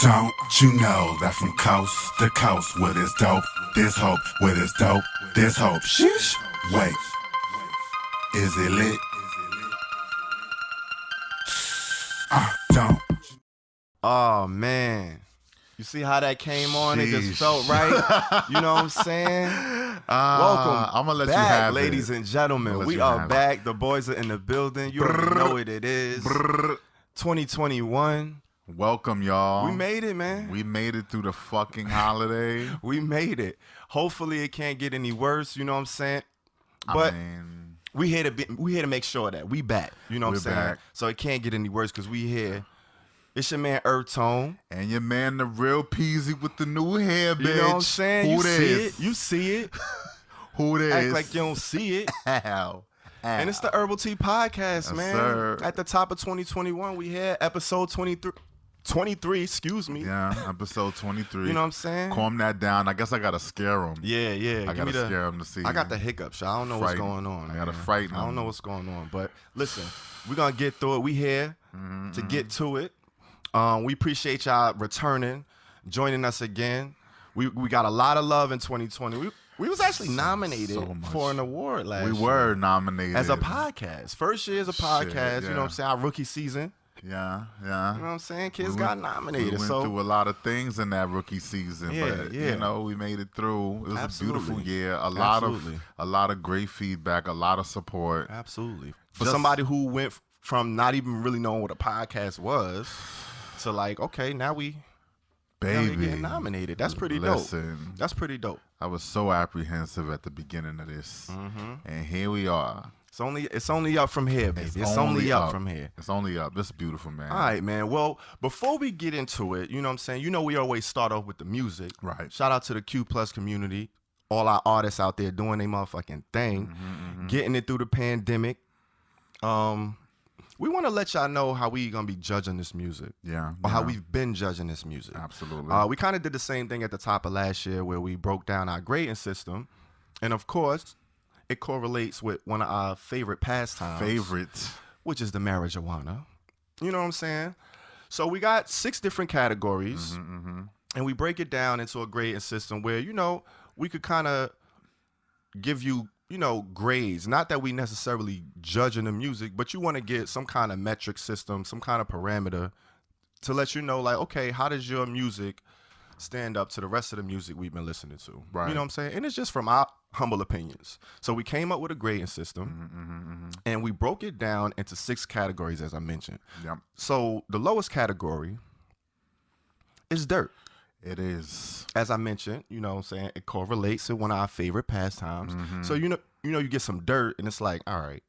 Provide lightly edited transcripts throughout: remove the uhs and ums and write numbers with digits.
Don't you know that from coast to coast, where there's dope, there's hope, where there's dope, there's hope. Sheesh. Wait, is it lit? Don't. Oh, man. You see how that came on? It just felt right. You know what I'm saying? Welcome I'm gonna let back, you have ladies it. and gentlemen. We are back. The boys are in the building. You already know what it is. 2021. Welcome, y'all. We made it, man. We made it through the fucking holiday. We made it. Hopefully it can't get any worse, you know what I'm saying? But we here to make sure that we back, you know what I'm saying? Back. So it can't get any worse because we here. It's your man EarthTone. And your man, the real Peasy with the new hair, bitch. You know what I'm saying? Who this? You see it. Who this? Act like you don't see it. Ow. And it's the Herbal Tea Podcast, Yes, man. sir. At the top of 2021, we had episode 23, excuse me. Yeah, episode 23. You know what I'm saying? Calm that down. I guess I gotta scare him. Yeah. I gotta scare him to see. I got the hiccups. I don't know what's going on. I gotta man. frighten I don't him. know what's going on. But listen, we're going to get through it. We here to get to it. We appreciate y'all returning, joining us again. We got a lot of love in 2020. We was actually nominated for an award last year. We were nominated. As a podcast. First year as a podcast, you know what I'm saying? Our rookie season. Yeah. You know what I'm saying? Kids got nominated. We went through a lot of things in that rookie season, but you know, we made it through. It was a beautiful year. A lot of great feedback, a lot of support. Absolutely. For somebody who went from not even really knowing what a podcast was to like, okay, now we getting nominated. That's pretty dope. That's pretty dope. I was so apprehensive at the beginning of this, and here we are. It's only up from here, baby. It's only up from here. It's only up. This is beautiful, man. All right, man. Well, before we get into it, you know what I'm saying? You know we always start off with the music. Right. Shout out to the Q Plus community. All our artists out there doing their motherfucking thing. Getting it through the pandemic. We want to let y'all know how we going to be judging this music. Yeah. Or how we've been judging this music. Absolutely. We kind of did the same thing at the top of last year where we broke down our grading system. And, of course, it correlates with one of our favorite pastimes. Which is the marijuana. You know what I'm saying? So we got 6 different categories. And we break it down into a grading system where, you know, we could kind of give you, you know, grades. Not that we necessarily judging the music, but you want to get some kind of metric system, some kind of parameter to let you know, like, okay, how does your music stand up to the rest of the music we've been listening to? Right. You know what I'm saying? And it's just from our humble opinions. So we came up with a grading system, and we broke it down into 6 categories, as I mentioned. Yep. So the lowest category is dirt. It is. As I mentioned, you know what I'm saying, it correlates to one of our favorite pastimes. So, you know, you get some dirt, and it's like, all right,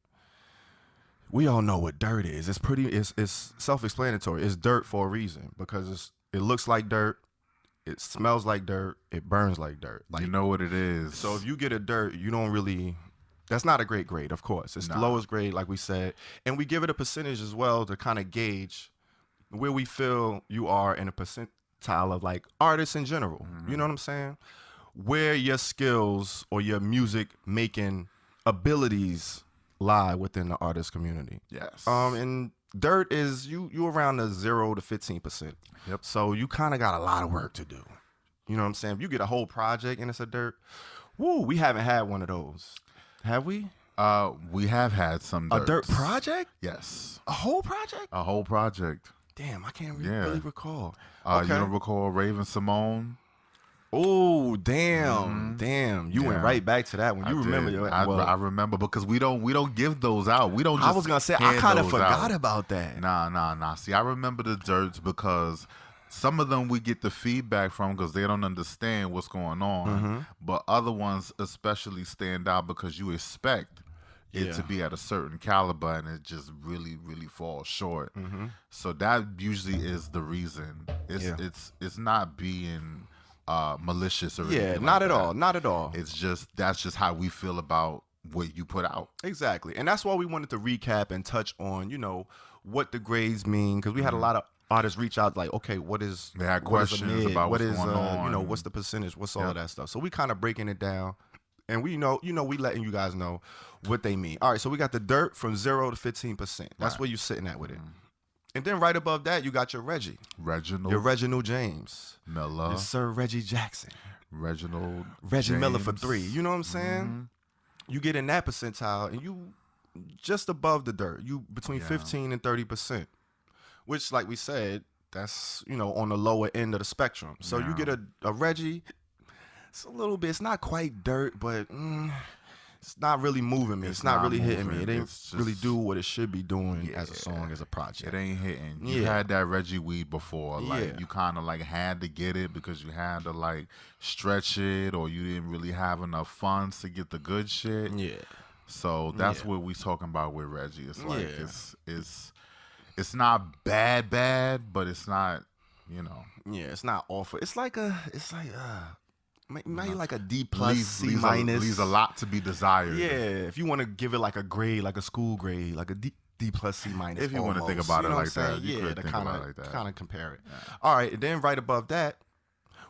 we all know what dirt is. It's self-explanatory. It's dirt for a reason because it looks like dirt. It smells like dirt. It burns like dirt. Like, you know what it is. So if you get a dirt, you don't really, that's not a great grade, of course. It's the lowest grade, like we said. And we give it a percentage as well to kind of gauge where we feel you are in a percentile of like artists in general. You know what I'm saying? Where your skills or your music making abilities lie within the artist community. Yes. And dirt is you around the 0 to 15%. Yep. So you kind of got a lot of work to do. You know what I'm saying? If you get a whole project and it's a dirt, we haven't had one of those. Have we? We have had some A dirt project? Yes. A whole project? A whole project. Damn, I can't really recall. You don't recall Raven Simone? Oh, damn. You went right back to that one. You remember? I remember because we don't give those out. We don't just I was going to say, I kind of forgot about that. Nah. See, I remember the dirts because some of them we get the feedback from because they don't understand what's going on. But other ones especially stand out because you expect it to be at a certain caliber and it just really, really falls short. So that usually is the reason. It's not being malicious or anything not like at that. all. Not at all. It's just that's just how we feel about what you put out. Exactly. And that's why we wanted to recap and touch on, you know, what the grades mean, because we had a lot of artists reach out like, okay, they had questions about what's going on. You know, what's the percentage, what's all that stuff. So we kind of breaking it down, and we know, we letting you guys know what they mean. All right, so we got the dirt from 0 to 15%. That's where you're sitting at with it. And then right above that, you got your Reggie. Reginald. Your Reginald James. Miller. Your Sir Reggie Jackson. Reginald Reggie James. Miller for 3. You know what I'm saying? Mm-hmm. You get in that percentile, and you just above the dirt. You between 15 and 30%, which, like we said, that's, you know, on the lower end of the spectrum. So you get a Reggie. It's a little bit. It's not quite dirt, but it's not really moving me. It's not really hitting me. It ain't really do what it should be doing as a song, as a project. It ain't hitting. You had that Reggie weed before. Like you kind of like had to get it because you had to like stretch it, or you didn't really have enough funds to get the good shit. Yeah. So that's what we talking about with Reggie. It's like it's not bad, but it's not, you know. Yeah, it's not awful. It's like maybe like a D plus, C minus. Leaves a lot to be desired. Yeah, if you want to give it like a grade, like a school grade, like a D plus, C minus. If you want to think about it like that, you could think about it like that. Kind of compare it. Yeah. All right, and then right above that,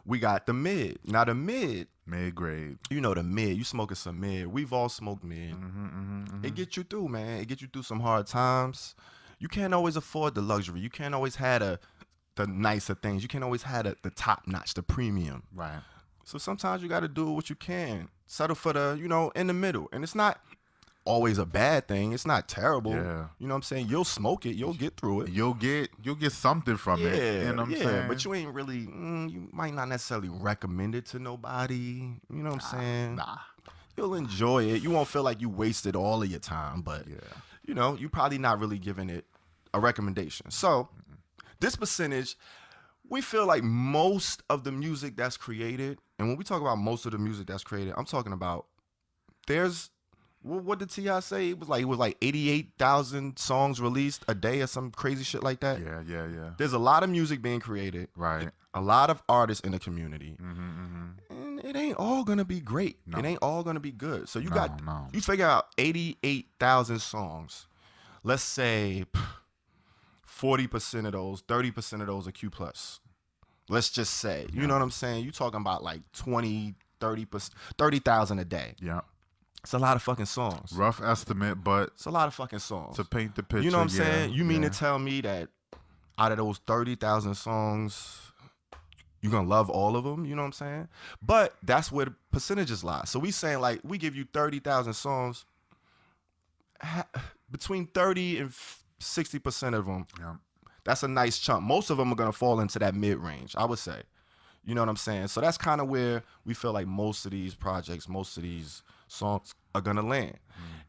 we got the mid. Now the mid grade. You know the mid. You smoking some mid. We've all smoked mid. It gets you through, man. It gets you through some hard times. You can't always afford the luxury. You can't always have the nicer things. You can't always have the top notch, the premium. Right. So sometimes you got to do what you can. Settle for the, you know, in the middle. And it's not always a bad thing. It's not terrible. Yeah. You know what I'm saying? You'll smoke it. You'll get through it. You'll get something from it. You know what I'm saying? But you ain't really, you might not necessarily recommend it to nobody. You know what I'm saying? Nah. You'll enjoy it. You won't feel like you wasted all of your time. But, you know, you're probably not really giving it a recommendation. So this percentage, we feel like most of the music that's created, and when we talk about most of the music that's created, I'm talking about what did T.I. say? It was like 88,000 songs released a day or some crazy shit like that. Yeah. There's a lot of music being created. Right. A lot of artists in the community. And it ain't all gonna be great. No. It ain't all gonna be good. So you figure out 88,000 songs. Let's say 40% of those, 30% of those are Q+. Let's just say, you know what I'm saying? You talking about like 20, 30,000 a day. Yeah. It's a lot of fucking songs. Rough estimate, but it's a lot of fucking songs. To paint the picture, you know what I'm saying? You mean to tell me that out of those 30,000 songs, you're going to love all of them? You know what I'm saying? But that's where the percentages lie. So we saying like, we give you 30,000 songs, between 30 and 60% of them. Yeah. That's a nice chunk. Most of them are going to fall into that mid-range, I would say. You know what I'm saying? So that's kind of where we feel like most of these projects, most of these songs are going to land.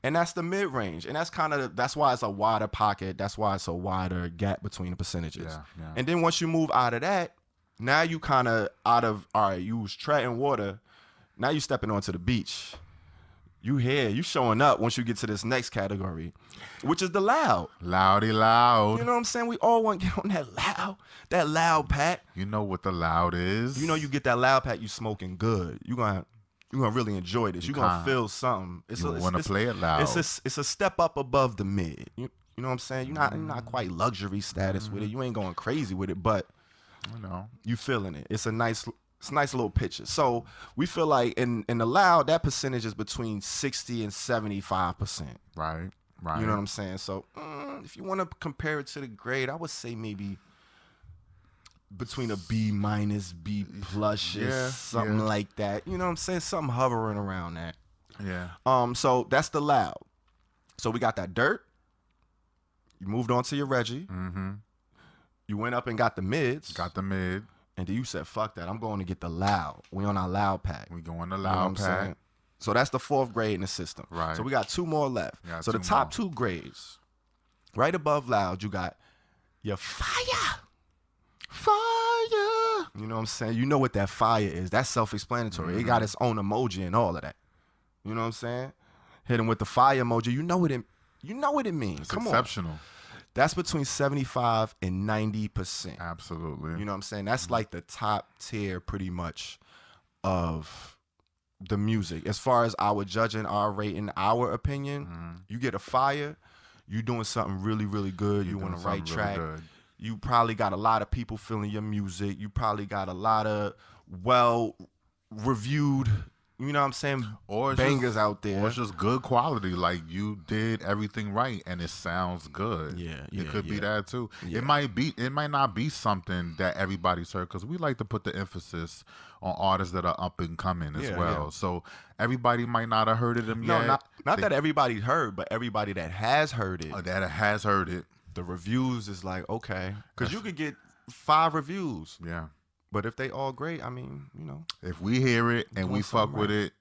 And that's the mid-range. And that's why it's a wider pocket. That's why it's a wider gap between the percentages. Yeah. And then once you move out of that, now you kind of you was treading water. Now you stepping onto the beach. You showing up once you get to this next category, which is the loud. Loudy loud. You know what I'm saying? We all want to get on that loud pack. You know what the loud is. You know you get that loud pack, you smoking good. You're gonna really enjoy this. You're gonna feel something. You want to play it loud. It's a step up above the mid. You know what I'm saying? You're not quite luxury status with it. You ain't going crazy with it, but you feeling it. It's a nice little picture. So we feel like in the loud, that percentage is between 60 and 75%. Right. You know what I'm saying? So if you want to compare it to the grade, I would say maybe between a B minus, B plus, something like that. You know what I'm saying? Something hovering around that. Yeah. So that's the loud. So we got that dirt. You moved on to your Reggie. Mm-hmm. You went up and got the mids. And then you said, fuck that. I'm going to get the loud. We on our loud pack. We going to loud pack. Saying? So that's the 4th grade in the system. Right. So we got 2 more left. So the top 2 grades, right above loud, you got your fire. You know what I'm saying? You know what that fire is. That's self-explanatory. It got its own emoji and all of that. You know what I'm saying? Hit him with the fire emoji. You know what it means. It's exceptional. That's between 75 and 90%. Absolutely. You know what I'm saying? That's like the top tier pretty much of the music. As far as our judging, our rating, our opinion, you get a fire, you doing something really, really good. You on the right track. Really you probably got a lot of people feeling your music. You probably got a lot of well-reviewed, you know what I'm saying, or bangers out there. Or it's just good quality. Like, you did everything right and it sounds good. Yeah, It could be that too. Yeah. It might not be something that everybody's heard, because we like to put the emphasis on artists that are up and coming as well. Yeah. So everybody might not have heard of them yet. Not that everybody heard, but everybody that has heard it. That has heard it. The reviews is like, okay. Because you could get 5 reviews. Yeah. But if they all great, I mean, you know. If we hear it and Doing we fuck something with right. it,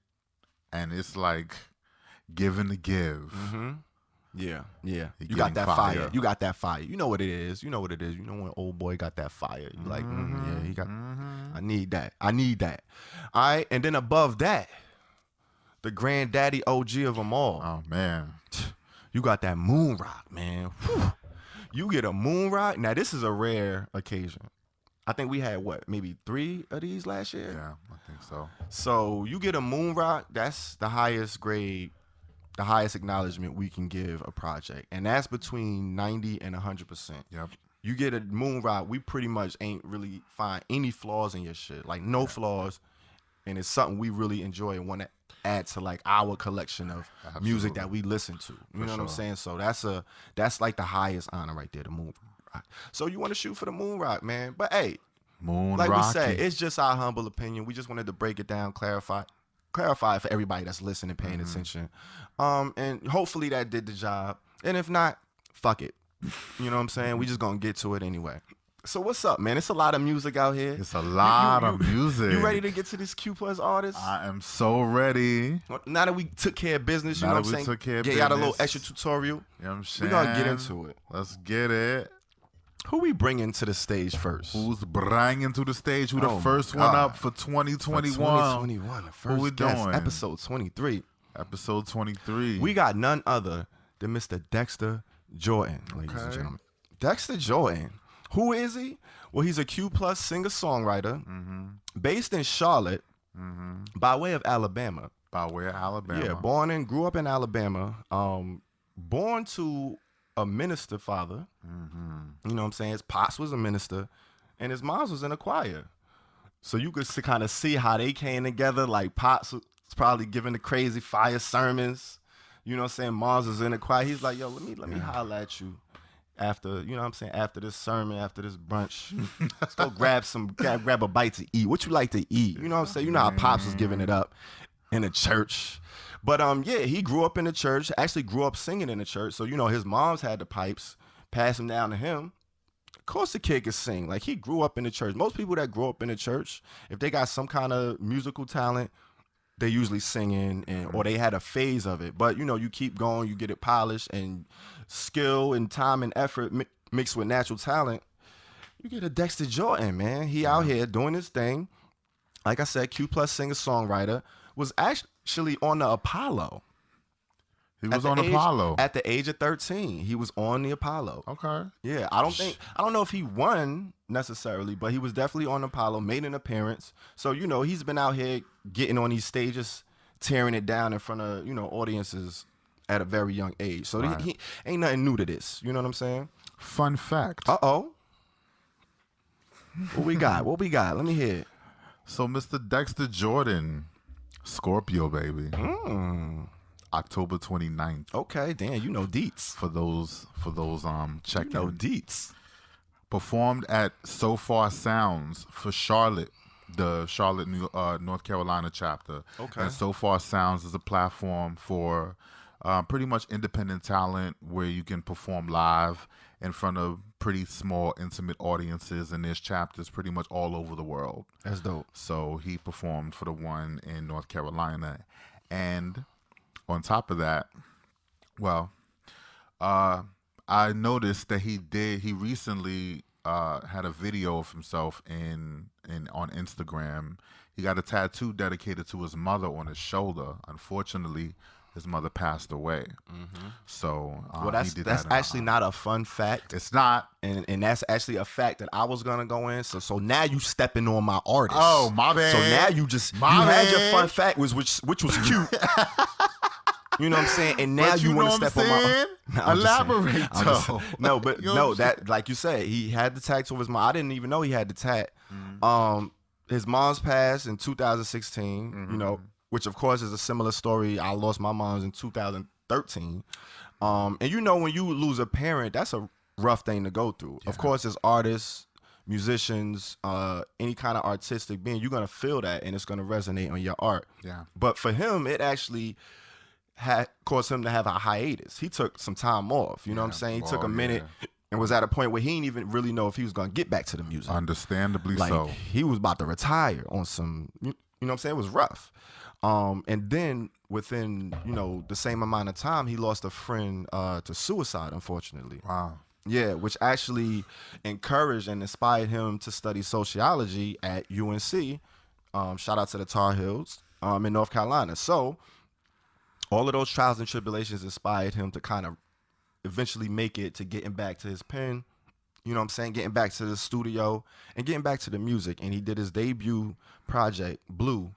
and it's like giving to give. Mm-hmm. Yeah. You getting got that fire. fire. You got that fire. You know what it is. You know when old boy got that fire. You like, yeah, he got. I need that. All right, and then above that, the granddaddy OG of them all. Oh man. You got that moon rock, man. Whew. You get a moon rock. Now this is a rare occasion. I think we had maybe 3 of these last year. Yeah, I think so. So you get a moon rock. That's the highest grade, the highest acknowledgement we can give a project, and that's between 90 and 100%. Yep. You get a moon rock, we pretty much ain't really find any flaws in your shit, like no flaws, and it's something we really enjoy and want to add to like our collection of music that we listen to. You know what I'm saying? So that's like the highest honor right there, the moon rock. So you want to shoot for the moon rock, man? But hey, Moon like Rocky. we say, it's just our humble opinion. We just wanted to break it down, clarify it for everybody that's listening, paying attention, and hopefully that did the job. And if not, fuck it. You know what I'm saying? We just gonna get to it anyway. So what's up, man? It's a lot of music out here. It's a lot of music. You ready to get to this Q Plus artist? I am so ready. Now that we took care of business, you Now know that what I'm we saying? took care of Get out a little business. extra tutorial. You know what I'm We're saying? gonna get into it. Let's get it. Who we bringing to the stage first? Who's bringing to the stage? Who Oh the my first one God. up for 2021? 2021, the first we guest, doing? episode 23. Episode 23. We got none other than Mr. Dexter Jordan, ladies and gentlemen. Dexter Jordan. Who is he? Well, he's a Q Plus singer-songwriter based in Charlotte by way of Alabama. By way of Alabama. Yeah, born and grew up in Alabama. Born to a minister father. You know what I'm saying? His pops was a minister, and his mom's was in a choir. So you could kind of see how they came together. Like, pops was probably giving the crazy fire sermons. You know what I'm saying? Mom's was in the choir. He's like, yo, let me holler at you after, you know what I'm saying, after this sermon, after this brunch. Let's go grab a bite to eat. What you like to eat? You know what I'm saying? You know how pops was giving it up in the church. But yeah, he grew up in the church, actually grew up singing in the church. So, you know, his mom's had the pipes, pass them down to him. Of course the kid could sing. Like, he grew up in the church. Most people that grow up in the church, if they got some kind of musical talent, they usually singing or they had a phase of it. But, you know, you keep going, you get it polished, and skill and time and effort mixed with natural talent, you get a Dexter Jordan, man. He out here doing his thing. Like I said, Q Plus singer-songwriter, was actually on the Apollo. He was on Apollo. At the age of 13, he was on the Apollo. Okay. Yeah, I don't know if he won necessarily, but he was definitely on Apollo, made an appearance. So, you know, he's been out here getting on these stages, tearing it down in front of, you know, audiences at a very young age. So he ain't nothing new to this. You know what I'm saying? Fun fact. Uh-oh. What we got? Let me hear it. So Mr. Dexter Jordan, Scorpio, baby. October 29th. Okay, damn, you know deets. For those checking. You know deets. Performed at So Far Sounds for Charlotte, the Charlotte, North Carolina chapter. Okay. And So Far Sounds is a platform for pretty much independent talent where you can perform live in front of pretty small, intimate audiences. And there's chapters pretty much all over the world. That's dope. So he performed for the one in North Carolina. And on top of that, well, I noticed that he recently had a video of himself on Instagram. He got a tattoo dedicated to his mother on his shoulder. Unfortunately, his mother passed away. So Well, that's he did that's that actually not a fun fact. It's not. And that's actually a fact that I was gonna go in. So now you stepping on my artist. Oh, my bad. So now you had your fun fact which was cute. You know what I'm saying? And now But you want to know step what I'm on my. saying? No, I'm just saying. Elaborate, I'm just though. saying. No, but You know no, what I'm that like you said, he had the tattoo of his mom. I didn't even know he had the tat. His mom's passed in 2016. You know, which of course is a similar story. I lost my mom in 2013. And you know, when you lose a parent, that's a rough thing to go through. Of course, as artists, musicians, any kind of artistic being, you're going to feel that and it's going to resonate on your art. Yeah. But for him, it actually caused him to have a hiatus. He took some time off. You know what I'm saying? He took a minute and was at a point where he didn't even really know if he was going to get back to the music. Understandably like, so. He was about to retire on some, you know what I'm saying? It was rough. And then within, you know, the same amount of time, he lost a friend to suicide, unfortunately. Wow. Yeah, which actually encouraged and inspired him to study sociology at UNC. Shout out to the Tar Heels in North Carolina. So all of those trials and tribulations inspired him to kind of eventually make it to getting back to his pen, you know what I'm saying, getting back to the studio and getting back to the music. And he did his debut project, Blue,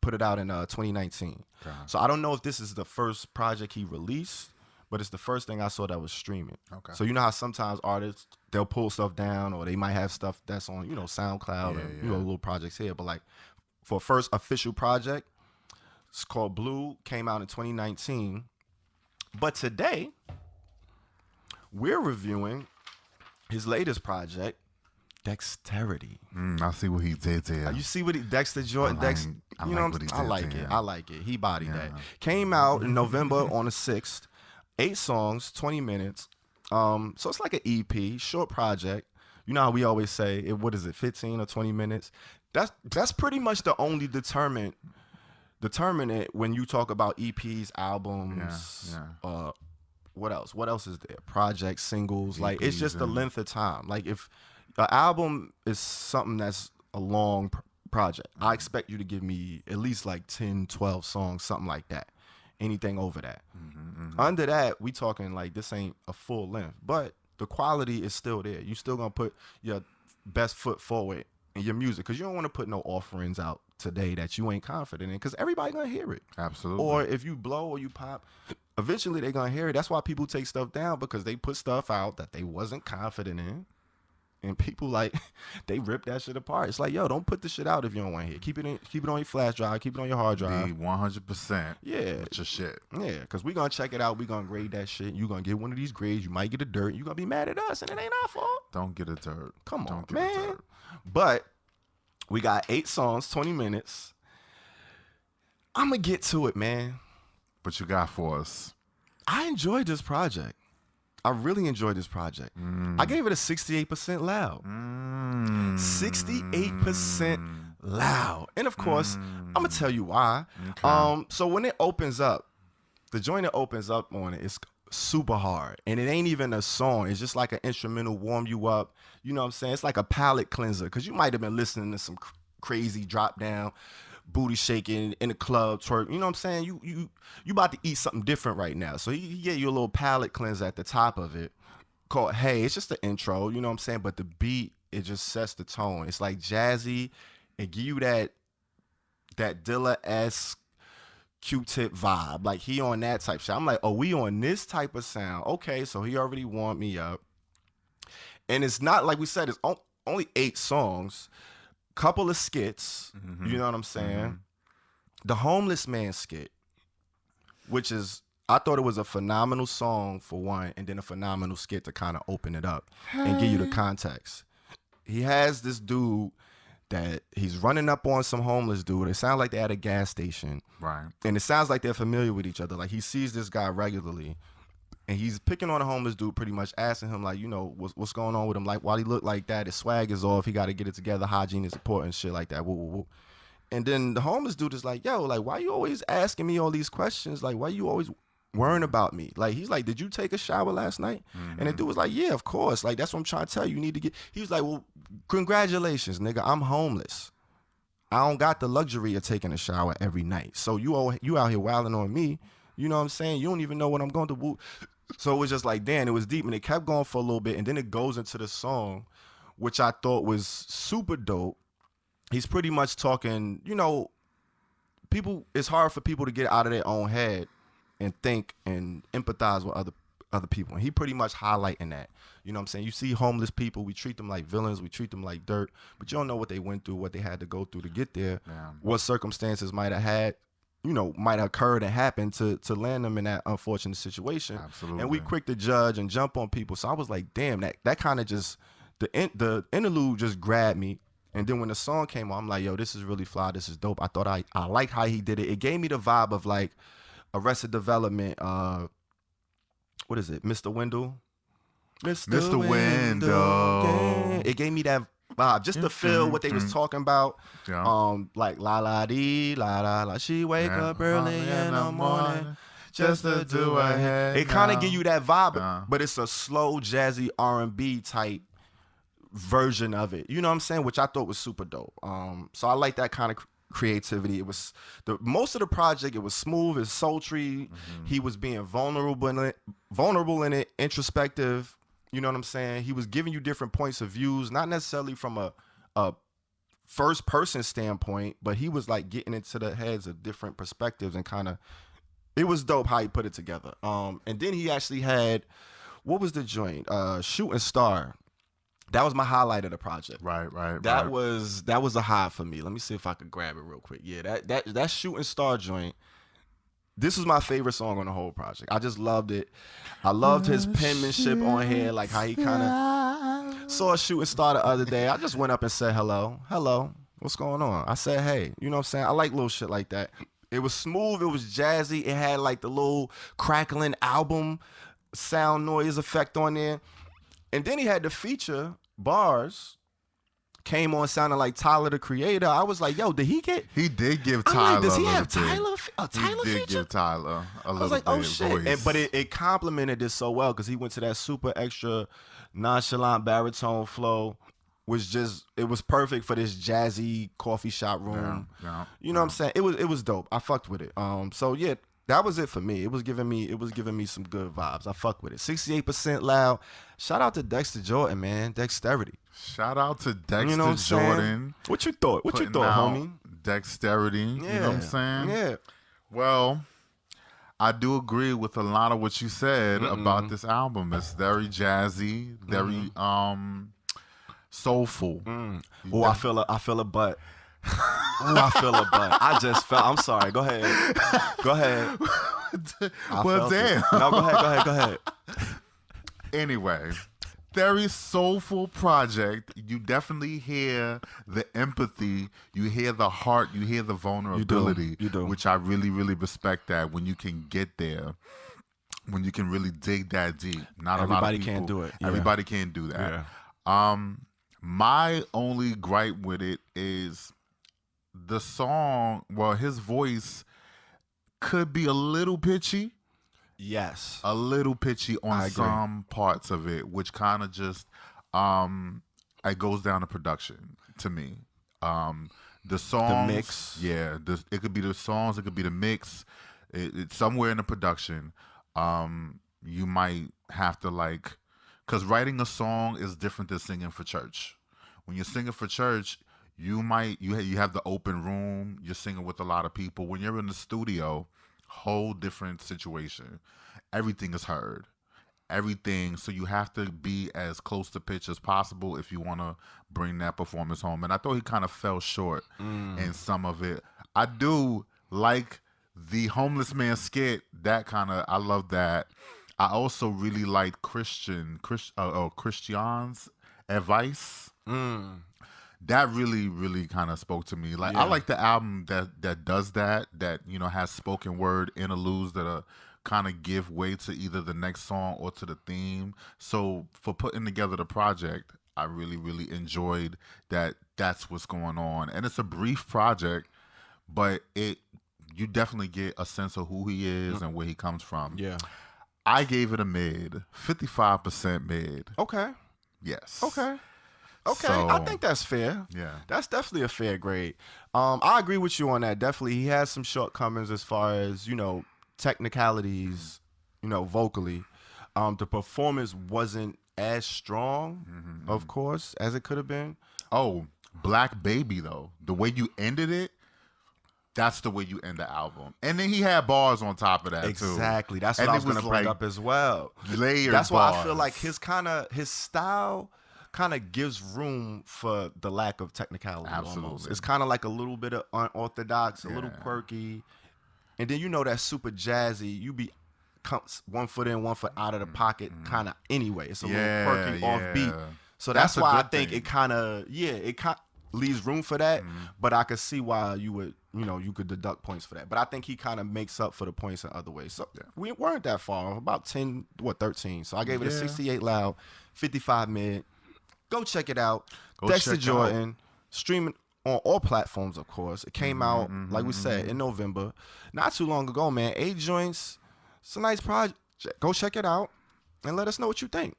put it out in 2019. Okay. So I don't know if this is the first project he released, but it's the first thing I saw that was streaming. Okay. So you know how sometimes artists, they'll pull stuff down or they might have stuff that's on, you know, SoundCloud and, you know, little projects here. But like for first official project, it's called Blue, came out in 2019. But today, we're reviewing his latest project, Dexterity. I see what he did there. You see what Dexter Jordan, I like it. I like it. He bodied that. Came out in November on the 6th. 8 songs, 20 minutes. So it's like an EP, short project. You know how we always say, what is it, 15 or 20 minutes? That's pretty much the only determinant when you talk about EPs, albums, what else? What else is there? Projects, singles. Like, it's just the length of time. Like, if an album is something that's a long project, I expect you to give me at least like 10, 12 songs, something like that. Anything over that. Under that, we talking like this ain't a full length, but the quality is still there. You still gonna put your best foot forward in your music because you don't want to put no offerings out today that you ain't confident in because everybody gonna hear it. Absolutely. Or if you blow or you pop, eventually they gonna hear it. That's why people take stuff down because they put stuff out that they wasn't confident in. And people like they rip that shit apart. It's like, yo, don't put the shit out if you don't want to hear. Keep it on your flash drive. Keep it on your hard drive. Be 100%. Yeah, with your shit. Yeah, because we gonna check it out. We gonna grade that shit. You gonna get one of these grades. You might get a dirt. You gonna be mad at us, and it ain't our fault. Don't get a dirt. Come on, don't man. Get a dirt. But we got 8 songs, 20 minutes. I'm gonna get to it, man. What you got for us? I enjoyed this project. I really enjoyed this project. I gave it a 68% loud. 68% loud. And of course, I'm going to tell you why. Okay. So when it opens up, the joint that opens up on it is super hard. And it ain't even a song. It's just like an instrumental warm you up. You know what I'm saying? It's like a palate cleanser because you might have been listening to some crazy drop down, booty shaking in the club, twerk. You know what I'm saying? You about to eat something different right now. So he gave you a little palate cleanser at the top of it called Hey. It's just the intro, you know what I'm saying? But the beat, it just sets the tone. It's like jazzy. It give you that Dilla-esque Q-tip vibe. Like he on that type shit. I'm like, oh, we on this type of sound. Okay, so he already warmed me up. And it's not, like we said, it's only 8 songs. Couple of skits, you know what I'm saying? The Homeless Man skit, which is, I thought it was a phenomenal song for one, and then a phenomenal skit to kind of open it up and give you the context. He has this dude that he's running up on some homeless dude. It sounds like they're at a gas station. Right. And it sounds like they're familiar with each other. Like he sees this guy regularly. And he's picking on a homeless dude, pretty much asking him, like, you know, what's going on with him? Like, why he look like that? His swag is off. He got to get it together. Hygiene is important, shit like that. Woo, woo, woo. And then the homeless dude is like, yo, like, why you always asking me all these questions? Like, why you always worrying about me? Like, he's like, did you take a shower last night? And the dude was like, yeah, of course. Like, that's what I'm trying to tell you. You need to get. He was like, well, congratulations, nigga. I'm homeless. I don't got the luxury of taking a shower every night. So you out here wilding on me. You know what I'm saying? You don't even know what I'm going to do. So it was just like, damn, it was deep. And it kept going for a little bit. And then it goes into the song, which I thought was super dope. He's pretty much talking, you know, it's hard for people to get out of their own head and think and empathize with other people. And he pretty much highlighting that. You know what I'm saying? You see homeless people, we treat them like villains, we treat them like dirt, but you don't know what they went through, what they had to go through to get there, what circumstances might have had might have occurred and happened to land them in that unfortunate situation. Absolutely. And we quick to judge and jump on people. So I was like, damn, that kind of just, the interlude just grabbed me. And then when the song came on, I'm like, yo, this is really fly. This is dope. I thought I like how he did it. It gave me the vibe of like Arrested Development. What is it? Mr. Wendell? Mr. Wendell. Yeah. It gave me that vibe. Just to feel what they was talking about. Yeah. Like la la dee, la la la. She wake up early in the morning just to do her hair. It kind of give you that vibe, but it's a slow, jazzy R&B type version of it. You know what I'm saying? Which I thought was super dope. So I like that kind of creativity. It was most of the project. It was smooth. It's sultry. He was being vulnerable in it, introspective. You know what I'm saying? He was giving you different points of views, not necessarily from a first person standpoint, but he was like getting into the heads of different perspectives and kind of. It was dope how he put it together. And then he actually had, what was the joint? Shooting Star. That was my highlight of the project. Right. That was a high for me. Let me see if I could grab it real quick. Yeah, that Shooting Star joint. This was my favorite song on the whole project. I just loved it. I loved his penmanship on here, like how he kind of saw a shooting star the other day. I just went up and said hello, what's going on? I said hey, you know what I'm saying? I like little shit like that. It was smooth. It was jazzy. It had like the little crackling album sound noise effect on there. And then he had the feature bars came on sounding like Tyler the Creator. I was like, yo, did he get? He did give Tyler. Like, does he a have little Tyler? A Tyler He did feature? give Tyler a little I was like, bit oh of shit! voice. But it complemented it so well because he went to that super extra nonchalant baritone flow. It was perfect for this jazzy coffee shop room. Yeah, you know what I'm saying? It was dope. I fucked with it. So yeah, that was it for me. It was giving me some good vibes. I fucked with it. 68% loud. Shout out to Dexter Jordan, man. Dexterity. Shout out to Dexter You know what I'm Jordan. saying? What you thought? What you putting thought, out homie? Dexterity. You know what I'm saying? Yeah. Well, I do agree with a lot of what you said about this album. It's very jazzy, very soulful. Oh, I feel a butt. I feel a butt. I just felt. I'm sorry. Go ahead. Well, damn. No, go ahead. Anyway, very soulful project. You definitely hear the empathy. You hear the heart. You hear the vulnerability. You do. Which I really, really respect that when you can get there. When you can really dig that deep. Not Everybody a lot of people. can't do it. Yeah. Everybody can't do that. Yeah. My only gripe with it is the song. Well, his voice could be a little pitchy. Yes. A little pitchy on some parts of it, which kind of just it goes down to production to me. The songs, the mix. Yeah, it could be the songs, it could be the mix. It's somewhere in the production. You might have to because writing a song is different than singing for church. When you're singing for church, you have the open room. You're singing with a lot of people. When you're in the studio, whole different situation. Everything is heard. Everything. So you have to be as close to pitch as possible if you want to bring that performance home. And I thought he kind of fell short in some of it. I do like the homeless man skit. I love that. I also really like Christian's advice. That really, really kind of spoke to me. I like the album that does that has spoken word interludes that kind of give way to either the next song or to the theme. So for putting together the project, I really, really enjoyed that. That's what's going on. And it's a brief project, but you definitely get a sense of who he is and where he comes from. Yeah. I gave it a mid, 55% mid. Okay. Yes. Okay. So, I think that's fair. Yeah. That's definitely a fair grade. I agree with you on that. Definitely, he has some shortcomings as far as, technicalities, vocally. The performance wasn't as strong, of course, as it could have been. Oh, Black Baby, though. The way you ended it, that's the way you end the album. And then he had bars on top of that, too. Exactly. That's what I was going to bring up as well. Layered That's why bars. I feel like his style kind of gives room for the lack of technicality. Absolutely. Almost. It's kind of like a little bit of unorthodox, a little quirky. And then that super jazzy, you be 1 foot in, 1 foot out of the pocket kind of anyway. It's a little quirky offbeat. So that's why I think it kind of leaves room for that. But I could see why you would, you could deduct points for that. But I think he kind of makes up for the points in other ways. So we weren't that far, about 13. So I gave it a 68 loud, 55 mid. Go check it out. Dexter Jordan, streaming on all platforms, of course. It came out, like we said, in November. Not too long ago, man. 8 joints. It's a nice project. Go check it out and let us know what you think.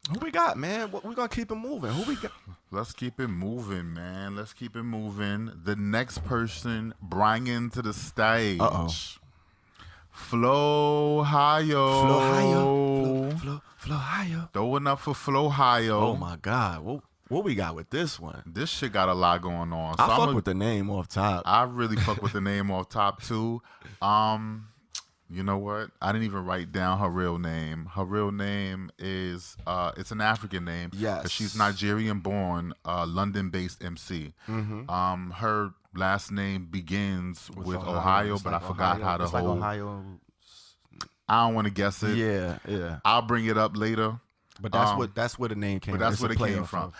Who we got, man? We're going to keep it moving. Who we got? Let's keep it moving, man. Let's keep it moving. The next person bringing to the stage. Flohio. Flohio. Throwing up for Flohio. Oh, my God. What we got with this one? This shit got a lot going on. So I fuck with the name off top. I really fuck with the name off top, too. You know what? I didn't even write down her real name. Her real name is, it's an African name. Yes. She's Nigerian-born, London-based MC. Her last name begins with Ohio, but I forgot how to hold. Ohio. I don't want to guess it. Yeah. I'll bring it up later. But that's where the name came from. But that's where it came from.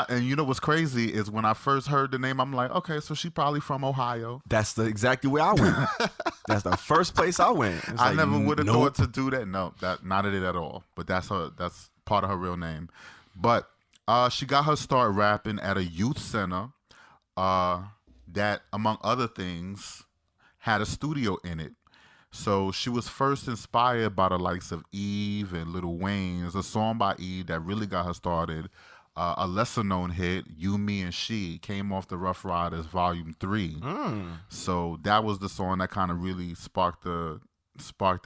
And you know what's crazy is when I first heard the name, I'm like, okay, so she probably from Ohio. That's exactly where I went. That's the first place I went. I never would have thought to do that. No, not it at all. But that's part of her real name. But she got her start rapping at a youth center that, among other things, had a studio in it. So she was first inspired by the likes of Eve and Lil Wayne. There's a song by Eve that really got her started. A lesser-known hit, You, Me, and She, came off the Rough Riders Volume 3. So that was the song that kind of really sparked the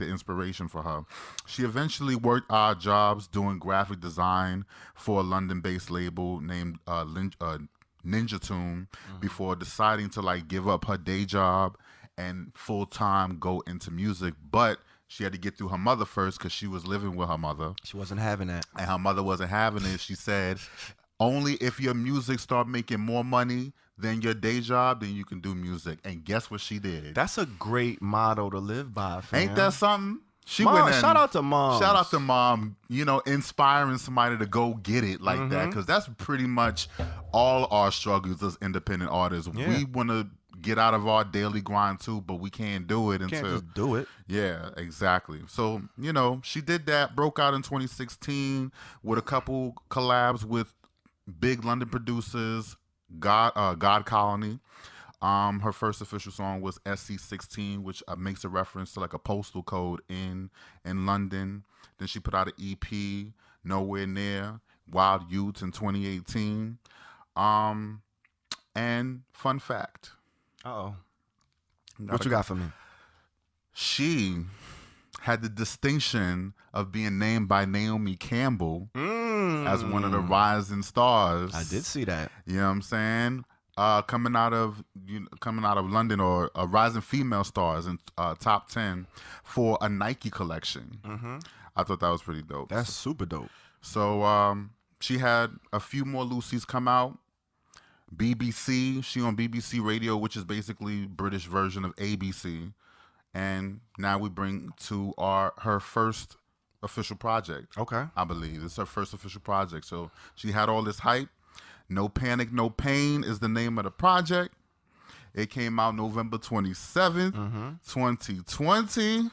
inspiration for her. She eventually worked odd jobs doing graphic design for a London-based label named Ninja Tune before deciding to give up her day job and full-time go into music. But she had to get through her mother first because she was living with her mother. She wasn't having that. And her mother wasn't having it. She said, only if your music start making more money than your day job, then you can do music. And guess what she did? That's a great motto to live by, fam. Ain't that something? She Mom, went in, shout out to Mom. Shout out to Mom, inspiring somebody to go get it like that. Because that's pretty much all our struggles as independent artists. Yeah. We want to get out of our daily grind too, but we can't do it until. Can't just do it. Yeah, exactly. So, she did that, broke out in 2016 with a couple collabs with big London producers, God Colony. Her first official song was SC16, which makes a reference to a postal code in London. Then she put out an EP, Nowhere Near, Wild Youth in 2018. And fun fact. Uh-oh. What you got for me? She had the distinction of being named by Naomi Campbell as one of the rising stars. I did see that. You know what I'm saying? Coming out of London, or rising female stars in top 10 for a Nike collection. I thought that was pretty dope. That's super dope. So she had a few more Lucy's come out. BBC, she on BBC Radio, which is basically British version of ABC. And now we bring to her first official project. Okay. I believe it's her first official project. So she had all this hype. No Panic, No Pain is the name of the project. It came out November 27th, 2020.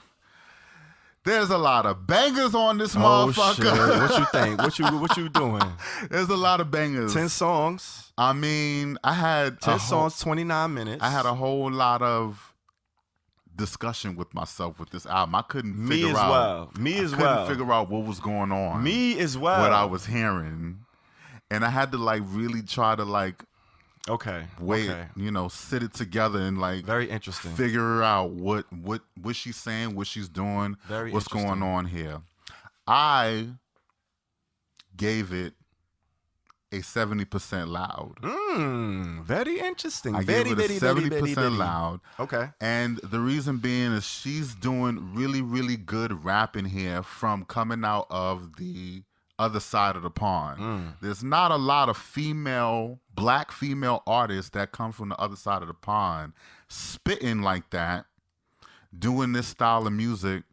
There's a lot of bangers on this motherfucker. Shit. What you think? What you doing? There's a lot of bangers. 10 songs. I mean, I had 10 songs, 29 minutes. I had a whole lot of discussion with myself with this album. I couldn't figure out. Me as well. Couldn't figure out what was going on. Me as well. What I was hearing, and I had to really try to wait, sit it together and very interesting. Figure out what she's saying, what she's doing, what's going on here. I gave it a 70% loud. Very interesting. I gave it a 70% loud. Okay. And the reason being is she's doing really, really good rapping here from coming out of the other side of the pond. There's not a lot of black female artists that come from the other side of the pond spitting like that doing this style of music,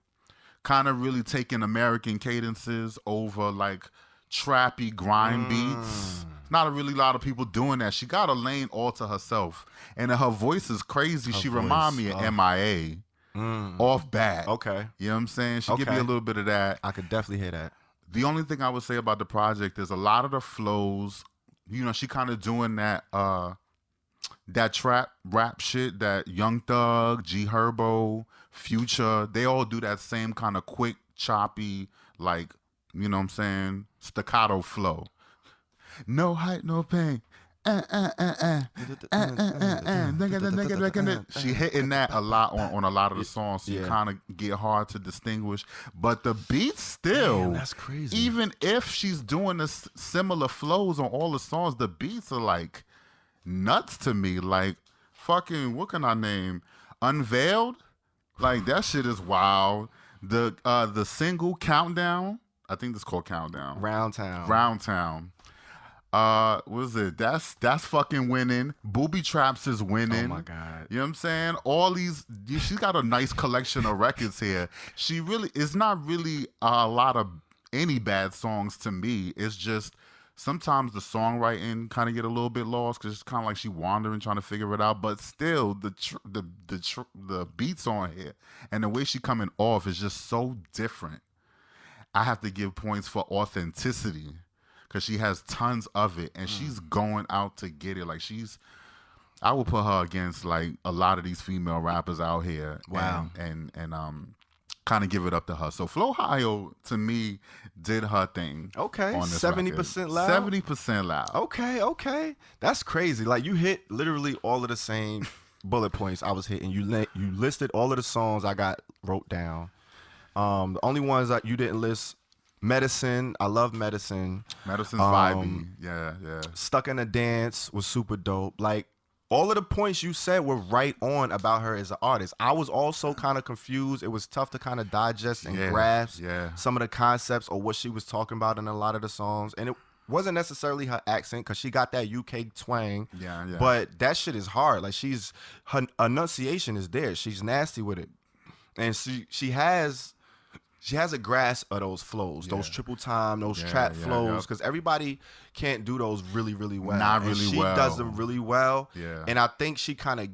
kind of really taking American cadences over like trappy grind beats. Not a really lot of people doing that. She got a lane all to herself, and her voice is crazy. She remind me of MIA off bat. Okay, you know what I'm saying? She give me a little bit of that. I could definitely hear that. The only thing I would say about the project is a lot of the flows. You know, she kind of doing that that trap rap shit that Young Thug, G Herbo, Future, they all do that same kind of quick, choppy, like, you know what I'm saying, staccato flow. No height, no pain. She hitting that a lot on a lot of the songs, so you kind of get hard to distinguish. But the beats still, that's crazy. Even if she's doing the similar flows on all the songs, the beats are like nuts to me. Like fucking, what can I name? Unveiled, like that shit is wild. The single Countdown, I think it's called Countdown. Round Town. What is it? That's fucking winning. Booby Traps is winning. Oh my God. You know what I'm saying? All these, she's got a nice collection of records here. She really, it's not really a lot of any bad songs to me. It's just sometimes the songwriting kind of get a little bit lost because it's kind of like she wandering trying to figure it out. But still, the beats on here and the way she coming off is just so different. I have to give points for authenticity. Because she has tons of it, and she's going out to get it. Like I would put her against like a lot of these female rappers out here. Wow. And kind of give it up to her. So Flohio, to me, did her thing. Okay. On this 70% loud. 70% loud. Okay. That's crazy. Like you hit literally all of the same bullet points I was hitting. You listed all of the songs I wrote down. The only ones that you didn't list. Medicine, I love Medicine. Medicine's vibey. Yeah. Stuck in a Dance was super dope. Like, all of the points you said were right on about her as an artist. I was also kind of confused. It was tough to kind of digest and grasp some of the concepts or what she was talking about in a lot of the songs. And it wasn't necessarily her accent because she got that UK twang. Yeah. But that shit is hard. Like, her enunciation is there. She's nasty with it. And she has a grasp of those flows, those triple time, those trap flows, because everybody can't do those really, really well. She does them really well. Yeah. And I think she kind of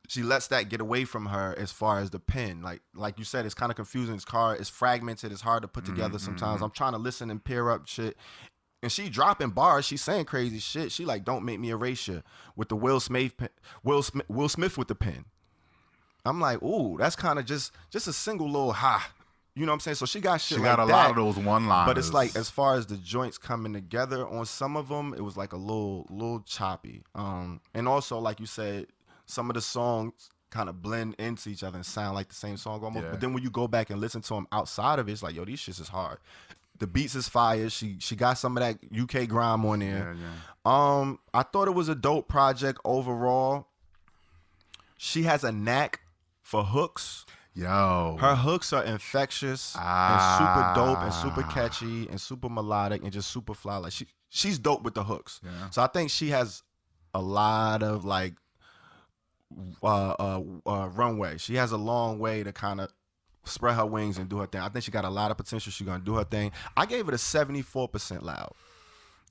she lets that get away from her as far as the pen. Like you said, it's kind of confusing. It's fragmented. It's hard to put together sometimes. I'm trying to listen and pair up shit. And she dropping bars. She's saying crazy shit. She like, don't make me erase you with the Will Smith with the pen. I'm like, ooh, that's kind of just a single little ha. You know what I'm saying? So she got shit like that. She got a lot of those one-liners. But it's like, as far as the joints coming together on some of them, it was like a little choppy. And also, like you said, some of the songs kind of blend into each other and sound like the same song almost. Yeah. But then when you go back and listen to them outside of it, it's like, yo, these shits is hard. The beats is fire. She got some of that UK grime on there. Yeah. I thought it was a dope project overall. She has a knack for hooks. Yo. Her hooks are infectious and super dope and super catchy and super melodic and just super fly. Like she's dope with the hooks. Yeah. So I think she has a lot of like runway. She has a long way to kind of spread her wings and do her thing. I think she got a lot of potential. She's gonna do her thing. I gave it a 74% loud.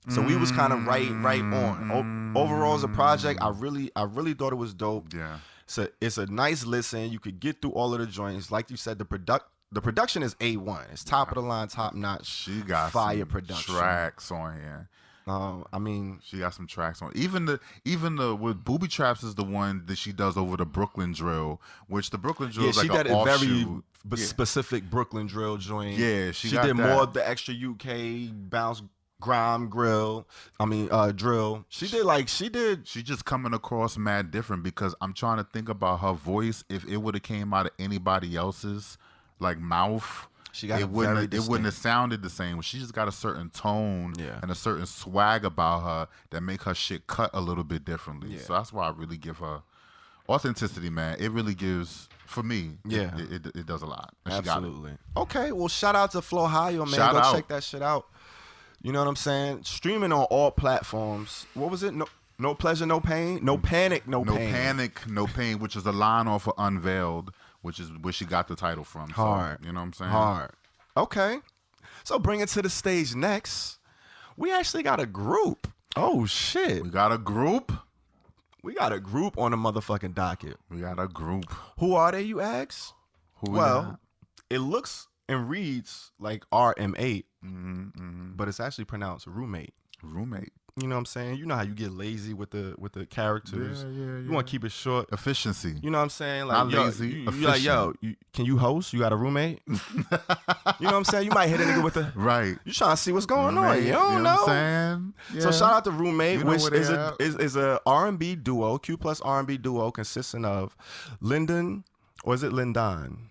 So we was kind of right on. Overall as a project, I really thought it was dope. Yeah. So it's a nice listen. You could get through all of the joints. Like you said, the production is A1. It's top of the line, top notch. She got fire some production. tracks on here. I mean, she got some tracks on. Even the with Booby Traps is the one that she does over the Brooklyn drill, which the Brooklyn drill is like an offshoot. She did a very specific Brooklyn drill joint. Yeah, she did more of the extra UK bounce grime drill. She just coming across mad different because I'm trying to think about her voice. If it would have came out of anybody else's like mouth, it wouldn't have sounded the same. She just got a certain tone and a certain swag about her that make her shit cut a little bit differently. Yeah. So that's why I really give her authenticity, man. It really gives, for me, it does a lot. And absolutely. Okay, well, shout out to Flohio, man. Go check that shit out. You know what I'm saying? Streaming on all platforms. What was it? No pleasure, no pain. No panic, no pain. No panic, no pain, which is a line off of Unveiled, which is where she got the title from. Hard. So, you know what I'm saying? Hard. Okay. So bring it to the stage next. We actually got a group. Oh, shit. We got a group. We got a group on the motherfucking docket. We got a group. Who are they, you ask? Who Well, it looks and reads like RM8, but it's actually pronounced roommate. Roommate. You know what I'm saying? You know how you get lazy with the characters. Yeah. You want to keep it short. Efficiency. You know what I'm saying? Like, Not yo, lazy, you like, yo, can you host? You got a roommate? You know what I'm saying? You might hit a nigga with a Right. You trying to see what's going Roommate, on? You don't know. What I'm saying? So shout out to Roommate, You know which where they is a R&B duo, Q plus R&B duo consisting of Lyndon, or is it Lyndon?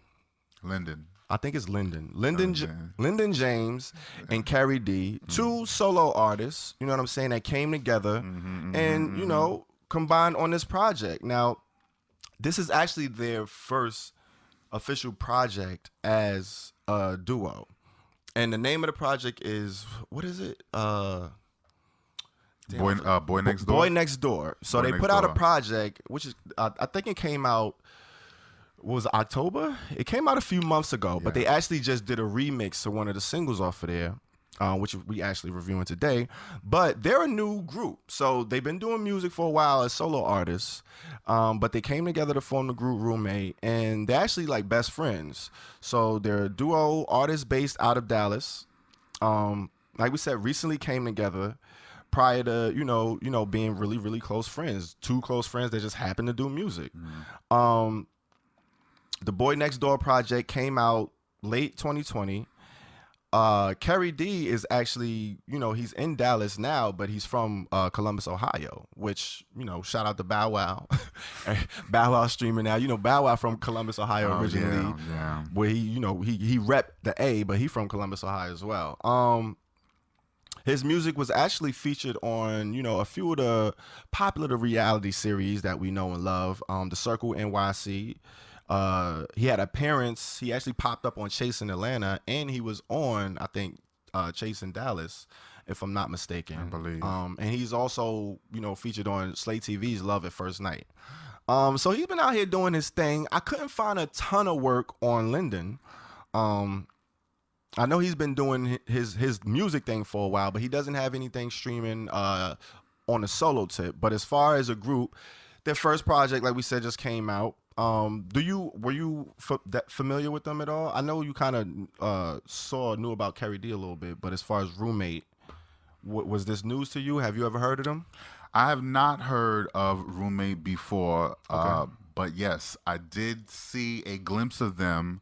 Lyndon. I think it's Lyndon. Okay. Lyndon James and Carrie D, two solo artists, you know what I'm saying, that came together and, you know, combined on this project. Now, this is actually their first official project as a duo. And the name of the project is, what is it? Boy Next Door. Boy Next Door. So Boy they Next put out a Door. project, which is, I think it came out, was it October? It came out a few months ago, but they actually just did a remix to one of the singles off of there, which we actually reviewing today. But they're a new group. So they've been doing music for a while as solo artists, but they came together to form the group Roommate, and they're actually like best friends. So they're a duo artist based out of Dallas. Like we said, recently came together prior to, you know, being really, really close friends. Two close friends that just happen to do music. The Boy Next Door project came out late 2020. Carrie D is actually, you know, he's in Dallas now, but he's from Columbus, Ohio, which, you know, shout out to Bow Wow. Bow Wow streaming now. You know, Bow Wow from Columbus, Ohio originally. Yeah. Where he, you know, he repped the A, but he from Columbus, Ohio as well. His music was actually featured on, you know, a few of the popular reality series that we know and love. The Circle NYC. He had appearance. He actually popped up on Chasing Atlanta, and he was on, I think, Chasing Dallas, if I'm not mistaken. I believe. And he's also, you know, featured on Slate TV's Love at First Night. So he's been out here doing his thing. I couldn't find a ton of work on Lyndon. I know he's been doing his music thing for a while, but he doesn't have anything streaming on a solo tip. But as far as a group, their first project, like we said, just came out. Were you familiar with them at all? I know you kind of knew about Carrie D a little bit, but as far as Roommate, was this news to you? Have you ever heard of them? I have not heard of Roommate before, Okay. but yes, I did see a glimpse of them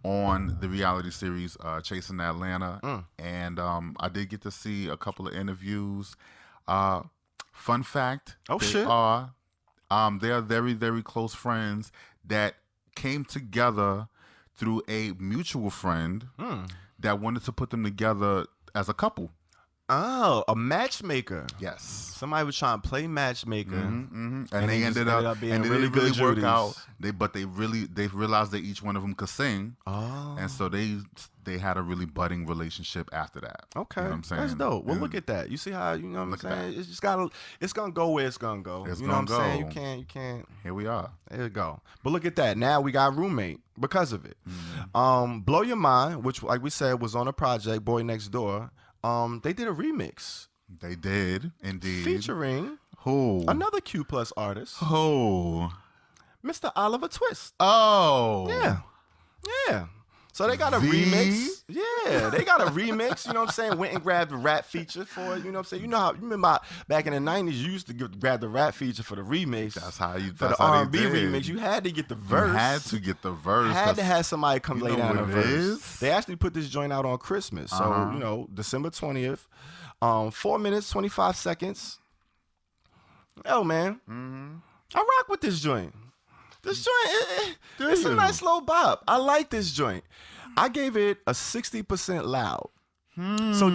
on the reality series Chasing Atlanta, and I did get to see a couple of interviews. Fun fact: they are very, very close friends that came together through a mutual friend that wanted to put them together as a couple. Oh, a matchmaker. Yes. Somebody was trying to play matchmaker, And And they they just ended up being and they really didn't really good work Judies. out. They realized that each one of them could sing, and so they had a really budding relationship after that. Okay, you know what I'm saying? that's dope. Well, And look at that. You see how, you know what I'm Look at saying? It's just it's gonna go where it's gonna go. It's you know what I'm gonna saying? go. You can't. Here we are. There you go. But look at that. Now we got Roommate because of it. Blow Your Mind, which, like we said, was on a project, Boy Next Door. They did a remix They did indeed. featuring Who? another Q plus artist, Who? Mr. Oliver Twist. Oh. Yeah. So they got a The- remix. Yeah, they got a remix. You know what I'm saying? Went and grabbed the rap feature for it. You know what I'm saying? You know how, you remember back in the 90s, you used to grab the rap feature for the remix. That's how you. For That's the how R&B they did. remix, you had to get the verse. You had to get the verse. Had to have somebody come you lay know down a what it verse. is? They actually put this joint out on Christmas. So, you know, December 20th. 4 minutes, 25 seconds. Yo, man. I rock with this joint. This joint, it's a you? nice little bop. I like this joint. I gave it a 60% loud. So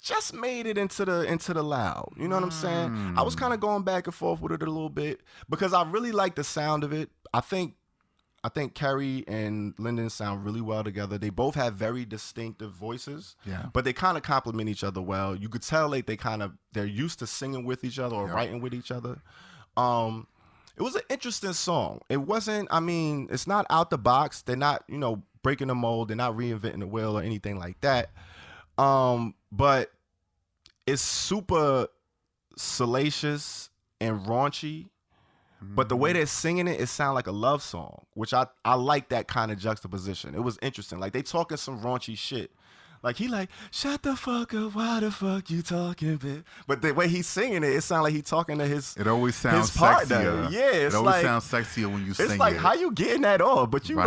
just made it into the loud. You know what I'm saying? I was kind of going back and forth with it a little bit because I really like the sound of it. I think I think Kerry and Lyndon sound really well together. They both have very distinctive voices, but they kind of complement each other well. You could tell like they're used to singing with each other or writing with each other. It was an interesting song. It wasn't, I mean, it's not out the box. They're not, breaking the mold. They're not reinventing the wheel or anything like that. But it's super salacious and raunchy. But the way they're singing it sounds like a love song, which I like that kind of juxtaposition. It was interesting. Like, they talking some raunchy shit. Like, he like, shut the fuck up, why the fuck you talking, bitch? But the way he's singing it sounds like he's talking to his It always sounds partner. sexier. Yeah, it's it always like, sounds sexier when you sing it. It's like, how you getting that off? But you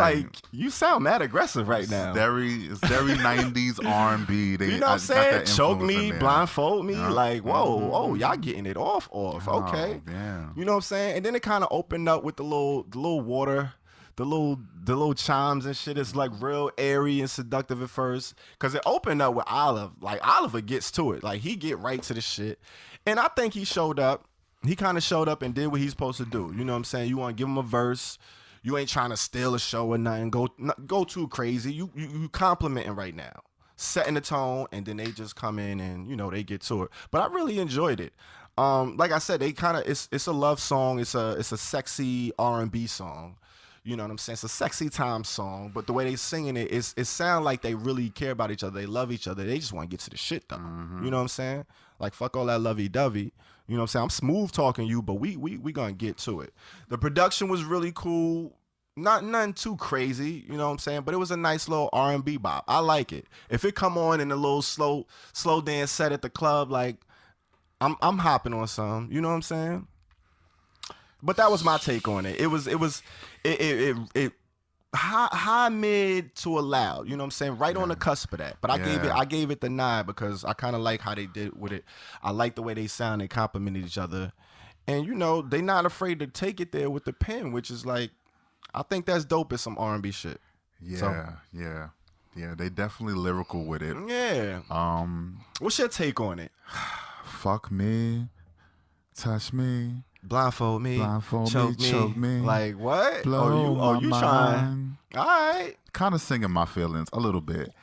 you sound mad aggressive right now. It's very 90s R&B. You know what I'm saying? Choke me, blindfold me. Like, whoa, y'all getting it off. Okay. Damn. You know what I'm saying? And then it kind of opened up with the little water. The little chimes and shit is like real airy and seductive at first, cause it opened up with Olive. Like, Oliver gets to it, like he get right to the shit, and I think he showed up. He kind of showed up and did what he's supposed to do. You know what I'm saying? You want to give him a verse. You ain't trying to steal a show or nothing. Go too crazy. You complimenting right now, setting the tone, and then they just come in and they get to it. But I really enjoyed it. Like I said, they kind of it's a love song. It's a sexy R&B song. You know what I'm saying? It's a sexy time song, but the way they singing it sound like they really care about each other. They love each other. They just want to get to the shit though. You know what I'm saying? Like, fuck all that lovey-dovey. You know what I'm saying? I'm smooth talking you, but we gonna get to it. The production was really cool. Nothing too crazy, you know what I'm saying? But it was a nice little R&B bop. I like it. If it come on in a little slow dance set at the club, like I'm hopping on some. You know what I'm saying? But that was my take on it. It was high mid to a loud. You know what I'm saying? Right on the cusp of that. But I gave it the 9 because I kind of like how they did with it. I like the way they sound and complimented each other. And they not afraid to take it there with the pen, which is like, I think that's dope as some R&B shit. Yeah. They definitely lyrical with it. Yeah. What's your take on it? Fuck me, touch me. Blindfold me, choke me. Like, what? Blow you my trying? All right. Kind of singing my feelings a little bit.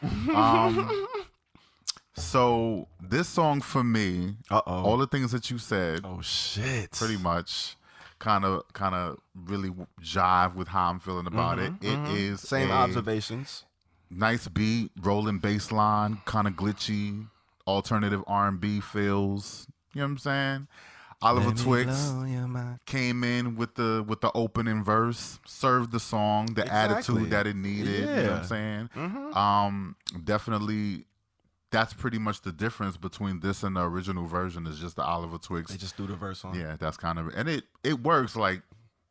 So this song for me, all the things that you said, oh shit, pretty much, kind of really jive with how I'm feeling about it. It is same observations. Nice beat, rolling bass line, kind of glitchy, alternative R&B feels. You know what I'm saying? Oliver Twix came in with the opening verse, served the song, the attitude that it needed. Yeah. You know what I'm saying? Definitely, that's pretty much the difference between this and the original version is just the Oliver Twix. They just threw the verse on. Yeah, that's kind of, and it works. Like,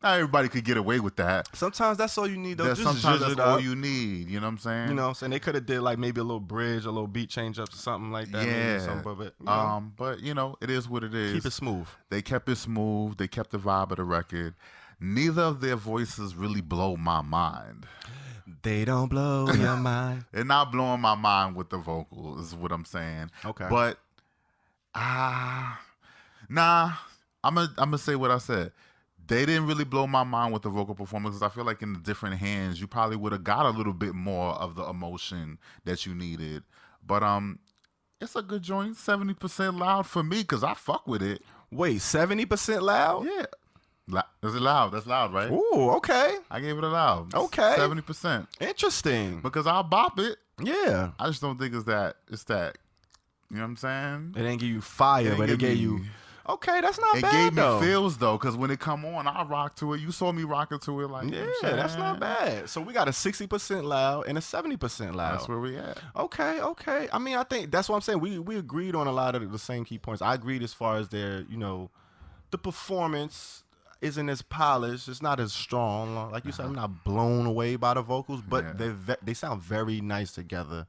not everybody could get away with that. Sometimes that's all you need, though. Sometimes that's all you need. You know what I'm saying? You know what I'm saying? They could have did like maybe a little bridge, a little beat change up or something like that. Yeah. But it is what it is. Keep it smooth. They kept it smooth. They kept the vibe of the record. Neither of their voices really blow my mind. They don't blow your mind. They're not blowing my mind with the vocals, is what I'm saying. Okay. But, nah, I'm gonna say what I said. They didn't really blow my mind with the vocal performances. I feel like in the different hands, you probably would have got a little bit more of the emotion that you needed. But it's a good joint, 70% loud for me, because I fuck with it. Wait, 70% loud? Yeah. Is it loud? That's loud, right? Ooh, okay. I gave it a loud. Okay. 70%. Interesting. Because I'll bop it. Yeah. I just don't think it's that. You know what I'm saying? It didn't give you fire, but it gave you... Okay, that's not bad, It gave though. me feels, though, because when it come on, I rock to it. You saw me rocking to it. Like, yeah, that's not bad. So we got a 60% loud and a 70% loud. That's where we at. Okay. I mean, I think that's what I'm saying. We agreed on a lot of the same key points. I agreed as far as their, the performance isn't as polished. It's not as strong. Like you said, I'm not blown away by the vocals, but they sound very nice together.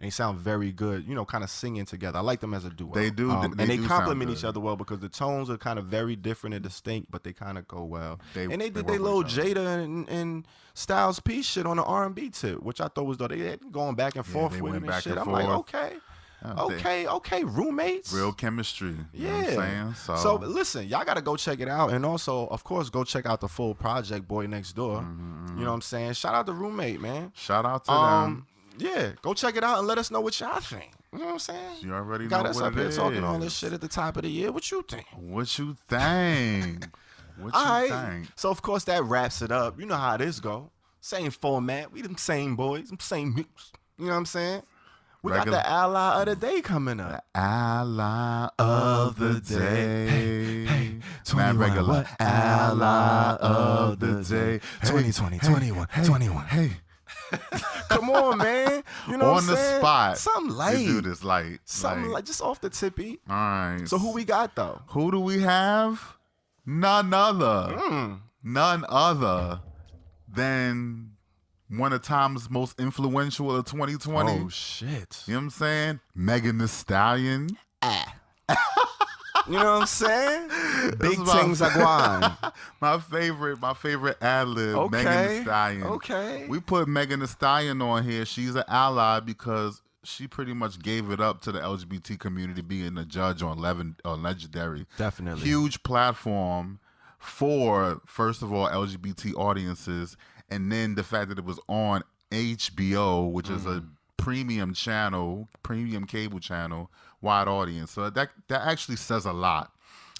And they sound very good, kind of singing together. I like them as a duo. They do. And they complement each other well because the tones are kind of very different and distinct, but they kind of go well. They did their little Jada and Styles P shit on the R&B tip, which I thought was, though, they had going back and forth with it and shit. I'm like, okay. Okay, roommates. Real chemistry. You know what I'm saying? So listen, y'all gotta go check it out, and also, of course, go check out the full project, Boy Next Door. You know what I'm saying? Shout out to Roommate, man. Shout out to them. Yeah, go check it out and let us know what y'all think. You know what I'm saying? You already got know us what up it here is. talking all this shit at the top of the year. What you think? What you think? What you think? So of course that wraps it up. You know how this go. Same format. We them same boys, them same mix. You know what I'm saying? We got the ally of the day coming up. Ally of the day. Hey, 21, regular. What? Ally of the day. 2020, 21, 21. Hey. Come on, man. You know On what I'm the saying? spot. Something light. You do this light. Something like just off the tippy. All right. So who we got though? Who do we have? None other. None other than one of time's most influential of 2020. Oh shit. You know what I'm saying? Megan Thee Stallion. You know what I'm saying? Big things are going. My favorite ad-lib, Okay. Megan Thee Stallion. Okay. We put Megan Thee Stallion on here. She's an ally because she pretty much gave it up to the LGBT community being a judge on Legendary. Definitely. Huge platform for, first of all, LGBT audiences, and then the fact that it was on HBO, which is a premium cable channel, wide audience. So that actually says a lot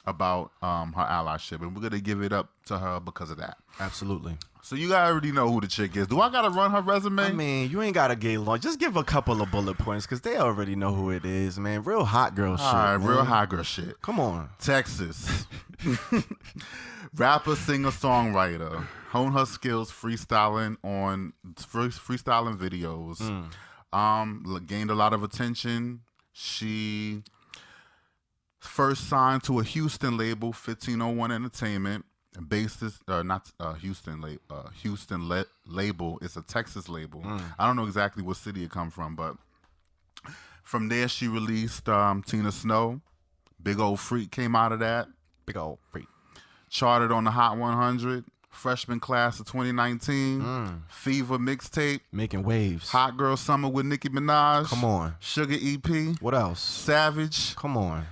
about her allyship, and we're gonna give it up to her because of that. Absolutely. So you already know who the chick is. Do I gotta run her resume? I mean, you ain't gotta get long. Just give a couple of bullet points because they already know who it is, man. Real hot girl shit. All right, man. real hot girl shit. Come on. Texas. Rapper, singer, songwriter. Hone her skills freestyling videos. Gained a lot of attention. She first signed to a Houston label, 1501 Entertainment. Houston label. It's a Texas label. I don't know exactly what city it come from, but from there she released Tina Snow. Big Old Freak came out of that. Big old freak. Charted on the Hot 100. Freshman class of 2019. Fever mixtape. Making waves. Hot Girl Summer with Nicki Minaj. Come on. Sugar EP. What else? Savage. Come on.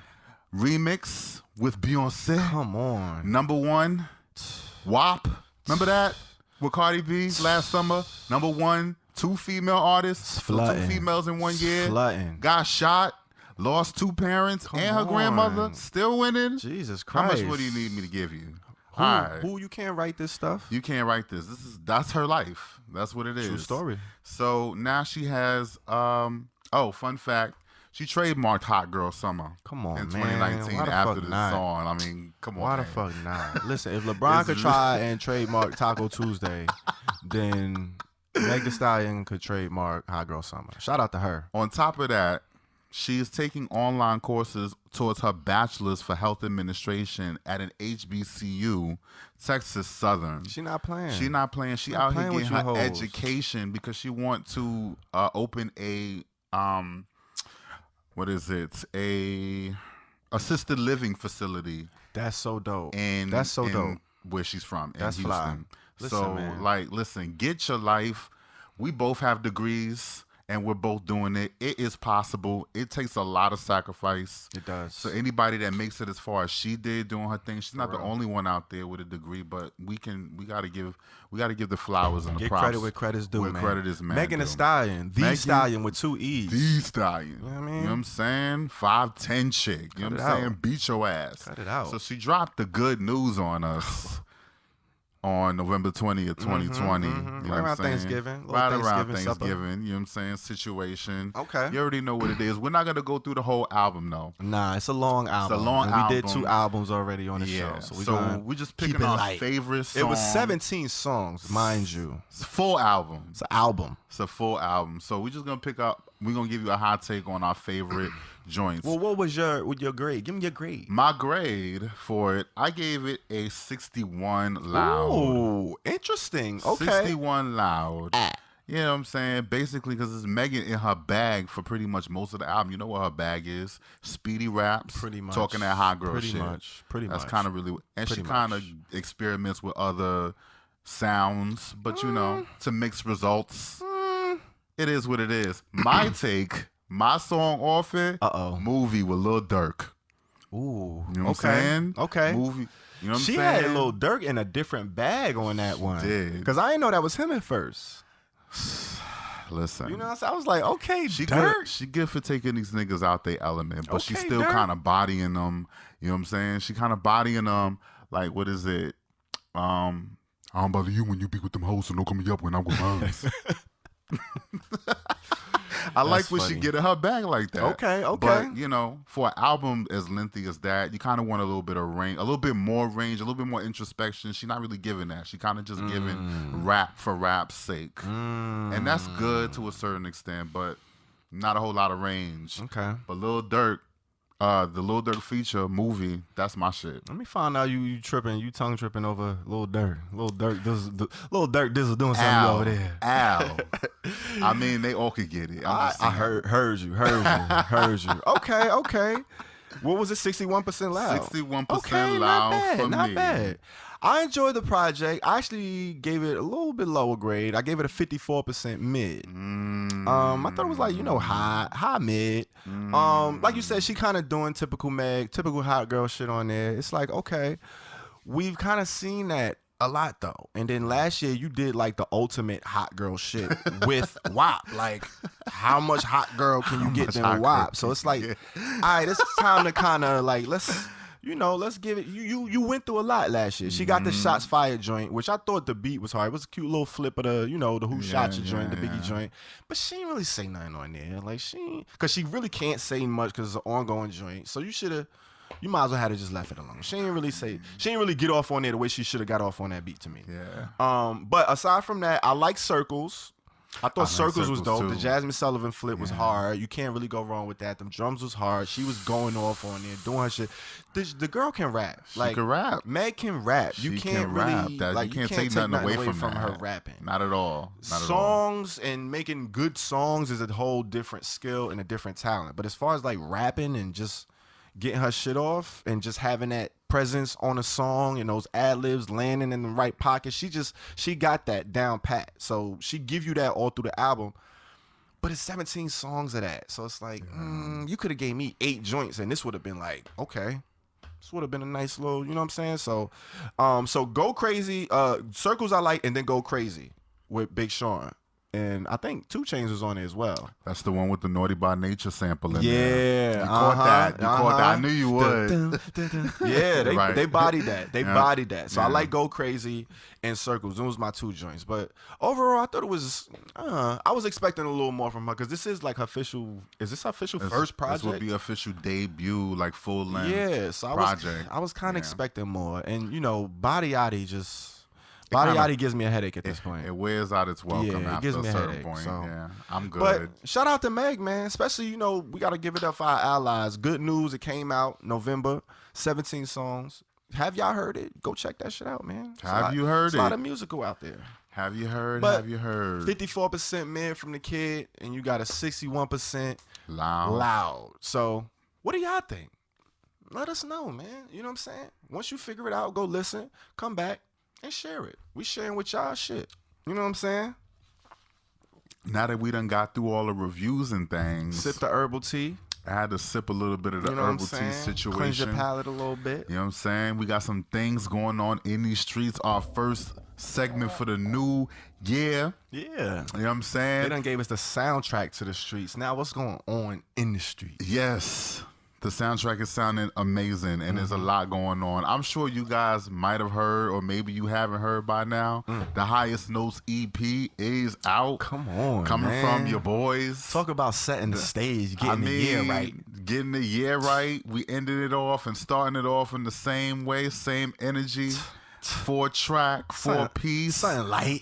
Remix with Beyonce. Come on. #1. WAP. Remember that? With Cardi B last summer. #1. 2 female artists. So 2 females in 1 year. Flooding. Got shot. Lost 2 parents and her grandmother. Still winning. Jesus Christ. How much would you need me to give you? Who you can't write this stuff? You can't write this. That's her life. That's what it is. True story. So now she has fun fact. She trademarked Hot Girl Summer. Come on, in man. 2019 Why the after fuck the not? song. I mean, come on. Why the man. fuck not? Listen, if LeBron could try and trademark Taco Tuesday, then Meg Thee Stallion could trademark Hot Girl Summer. Shout out to her. On top of that, she is taking online courses towards her bachelor's for health administration at an HBCU, Texas Southern. She not playing. She not playing. She Not out here playing getting with her you hoes. education because she want to open a a assisted living facility. That's so dope. That's so dope. Where she's from. That's in fly. Houston. Listen, so man. listen, get your life. We both have degrees and we're both doing it. It is possible. It takes a lot of sacrifice. It does. So anybody that makes it as far as she did doing her thing, she's not the only one out there with a degree, but we gotta give the flowers and the Get props. credit where credit's due, where man. credit is Megan Thee due. Stallion. The Megan Stallion with 2 E's. The Stallion. You know what I mean? You know what I'm saying? 5'10" chick. You know what I'm saying? out. Beat your ass. Cut it out. So she dropped the good news on us on November 20th, 2020. You know Right what around I'm saying? Thanksgiving. Little Right around Thanksgiving supper. Thanksgiving. You know what I'm saying? Situation. Okay. You already know what it is. We're not going to go through the whole album, though. Nah, it's a long album. long and we did album. 2 albums already on the Yeah. show. So we're just keep picking it our light. favorite songs. It was 17 songs, mind you. It's a full album. It's an album. It's a full album. So we're just going to we're going to give you a hot take on our favorite joints. Well, what was your grade? Give me your grade. My grade for it, I gave it a 61 loud. Oh, interesting. Okay. 61 loud. You know what I'm saying? Basically, because it's Megan in her bag for pretty much most of the album. You know what her bag is? Speedy raps. Pretty much. Talking that hot girl Pretty shit. much. Pretty That's much. kind of really... And Pretty she kind of much. experiments with other sounds. But, you know, to mix results. It is what it is. My take My song off it, movie with Lil Durk. Ooh. You know what I'm saying? Okay. Movie. You know what I'm she saying? had Lil Durk in a different bag on that one. did. Because I didn't know that was him at first. Listen. You know what I'm saying? I was like, okay, She Durk. she good for taking these niggas out their element, but she's Okay, still Durk. kind of bodying them. You know what I'm saying? She kind of bodying them. Like, what is it? I don't bother you when you be with them hoes, so don't call me up when I'm with mine. I like when she funny. get in her bag like that. Okay. But, you know, for an album as lengthy as that, you kind of want a little bit of range, a little bit more range, a little bit more introspection. She's not really giving that. She kind of just giving rap for rap's sake. And that's good to a certain extent, but not a whole lot of range. Okay. But Lil Durk, the Lil Durk feature movie, that's my shit. Let me find out you tripping, you tongue tripping over Lil Durk. Lil Durk, this is doing something over there. Al. I mean, they all could get it. I heard you. Okay. What was it? 61% loud. 61% loud for not me. bad. I enjoyed the project. I actually gave it a little bit lower grade. I gave it a 54% mid. I thought it was like, high mid. Like you said, she kind of doing typical Meg, typical hot girl shit on there. It's like, okay, we've kind of seen that a lot though. And then last year you did like the ultimate hot girl shit with WAP. Like, how much hot girl can you get in WAP? So it's like, all right, it's time to kind of like, let's give it. You went through a lot last year. She got the Shots Fired joint, which I thought the beat was hard. It was a cute little flip of the, the Who Shot You joint, the Biggie joint. But she didn't really say nothing on there. Like, because she really can't say much because it's an ongoing joint. So you might as well have just left it alone. She didn't really get off on there the way she should have got off on that beat to me. Yeah. But aside from that, I like Circles. I thought Circles was dope. too. The Jasmine Sullivan flip was hard. You can't really go wrong with that. Them drums was hard. She was going off on there, doing her shit. The girl can rap. She can rap. Meg can rap. You She can't can really rap. That, you can't take nothing away from her that. rapping. Not at all. Not at all. Songs and making good songs is a whole different skill and a different talent. But as far as like rapping and just getting her shit off and just having that presence on a song and those ad-libs landing in the right pocket, she got that down pat. So she give you that all through the album. But it's 17 songs of that. So it's like, you could have gave me 8 joints and this would have been like, okay. This would have been a nice little, you know what I'm saying? So Go Crazy, Circles I like, and then Go Crazy with Big Sean. And I think 2 Chainz was on it as well. That's the one with the Naughty by Nature sample in there. Yeah. You caught that. You caught that. I knew you would. Yeah, Right. they bodied that. They bodied that. So I Yeah. like Go Crazy and Circles. Those was my 2 joints. But overall, I thought it was, I was expecting a little more from her because this is like her official, is this her official first project? This would be official debut, like full length. Yeah, so project. I was kind of Yeah. expecting more. And, Body Yachty kinda- gives me a headache at this point. It wears out its welcome Yeah, it after gives a me a certain headache, point. so. Yeah, I'm good. But shout out to Meg, man. Especially, we got to give it up for our allies. Good news. It came out November, 17 songs. Have y'all heard it? Go check that shit out, man. Have you heard There's a lot it? of musical out there. Have you heard? But Have you heard? 54% mid from the kid, and you got a 61% Loud. So what do y'all think? Let us know, man. You know what I'm saying? Once you figure it out, go listen, come back, and share it. We sharing with y'all shit. You know what I'm saying? Now that we done got through all the reviews and things, Sip the herbal tea. I had to sip a little bit of the You know what I'm herbal tea saying? situation. Cleanse your palate a little bit. You know what I'm saying? We got some things going on in these streets. Our first segment for the new year. Yeah. You know what I'm They saying? done gave us the soundtrack to the streets. Now what's going on in the streets? Yes. The soundtrack is sounding amazing, and there's a lot going on. I'm sure you guys might have heard, or maybe you haven't heard by now. The Highest Notes EP is out. Come on, Coming man. from your boys. Talk about setting the stage, getting the year right. Getting the year right. We ended it off and starting it off in the same way, same energy. 4-track, 4-piece. Something light.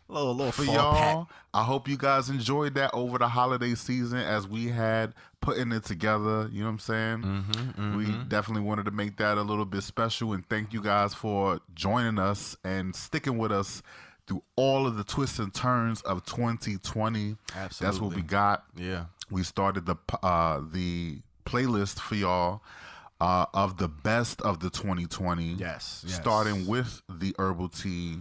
Little for 4-pack. y'all. I hope you guys enjoyed that over the holiday season as we had putting it together. You know what I'm saying? We definitely wanted to make that a little bit special, and thank you guys for joining us and sticking with us through all of the twists and turns of 2020. That's what Absolutely. we got. Yeah. We started the playlist for y'all of the best of the 2020. Yes. Starting with the Herbal Tea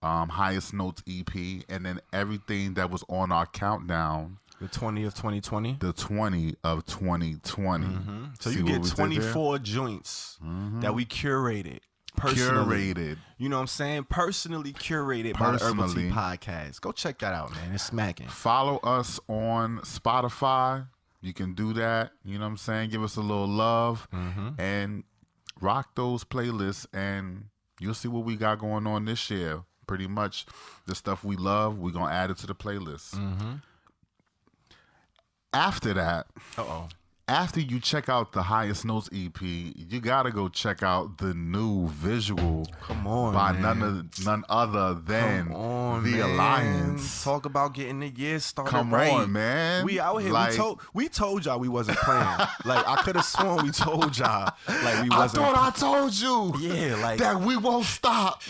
Highest Notes EP, and then everything that was on our countdown The 20 of 2020. The 20 of 2020. So See you get what we did 24 joints that we curated. Personally. Curated. You know what I'm saying? Personally curated by the Herbal Tea Podcast. Go check that out, man. It's smacking. Follow us on Spotify. You can do that. You know what I'm saying? Give us a little love and rock those playlists, and you'll see what we got going on this year. Pretty much the stuff we love, we're going to add it to the playlist. After that, after you check out the Highest Notes EP, you gotta go check out the new visual. Come on, by man. none other than The Alliance. Talk about getting the year started. Come right. on, man. We out here. Like, we told y'all we wasn't playing. Like, I could have sworn we told y'all like we wasn't. I thought I told you. Yeah, like that we won't stop.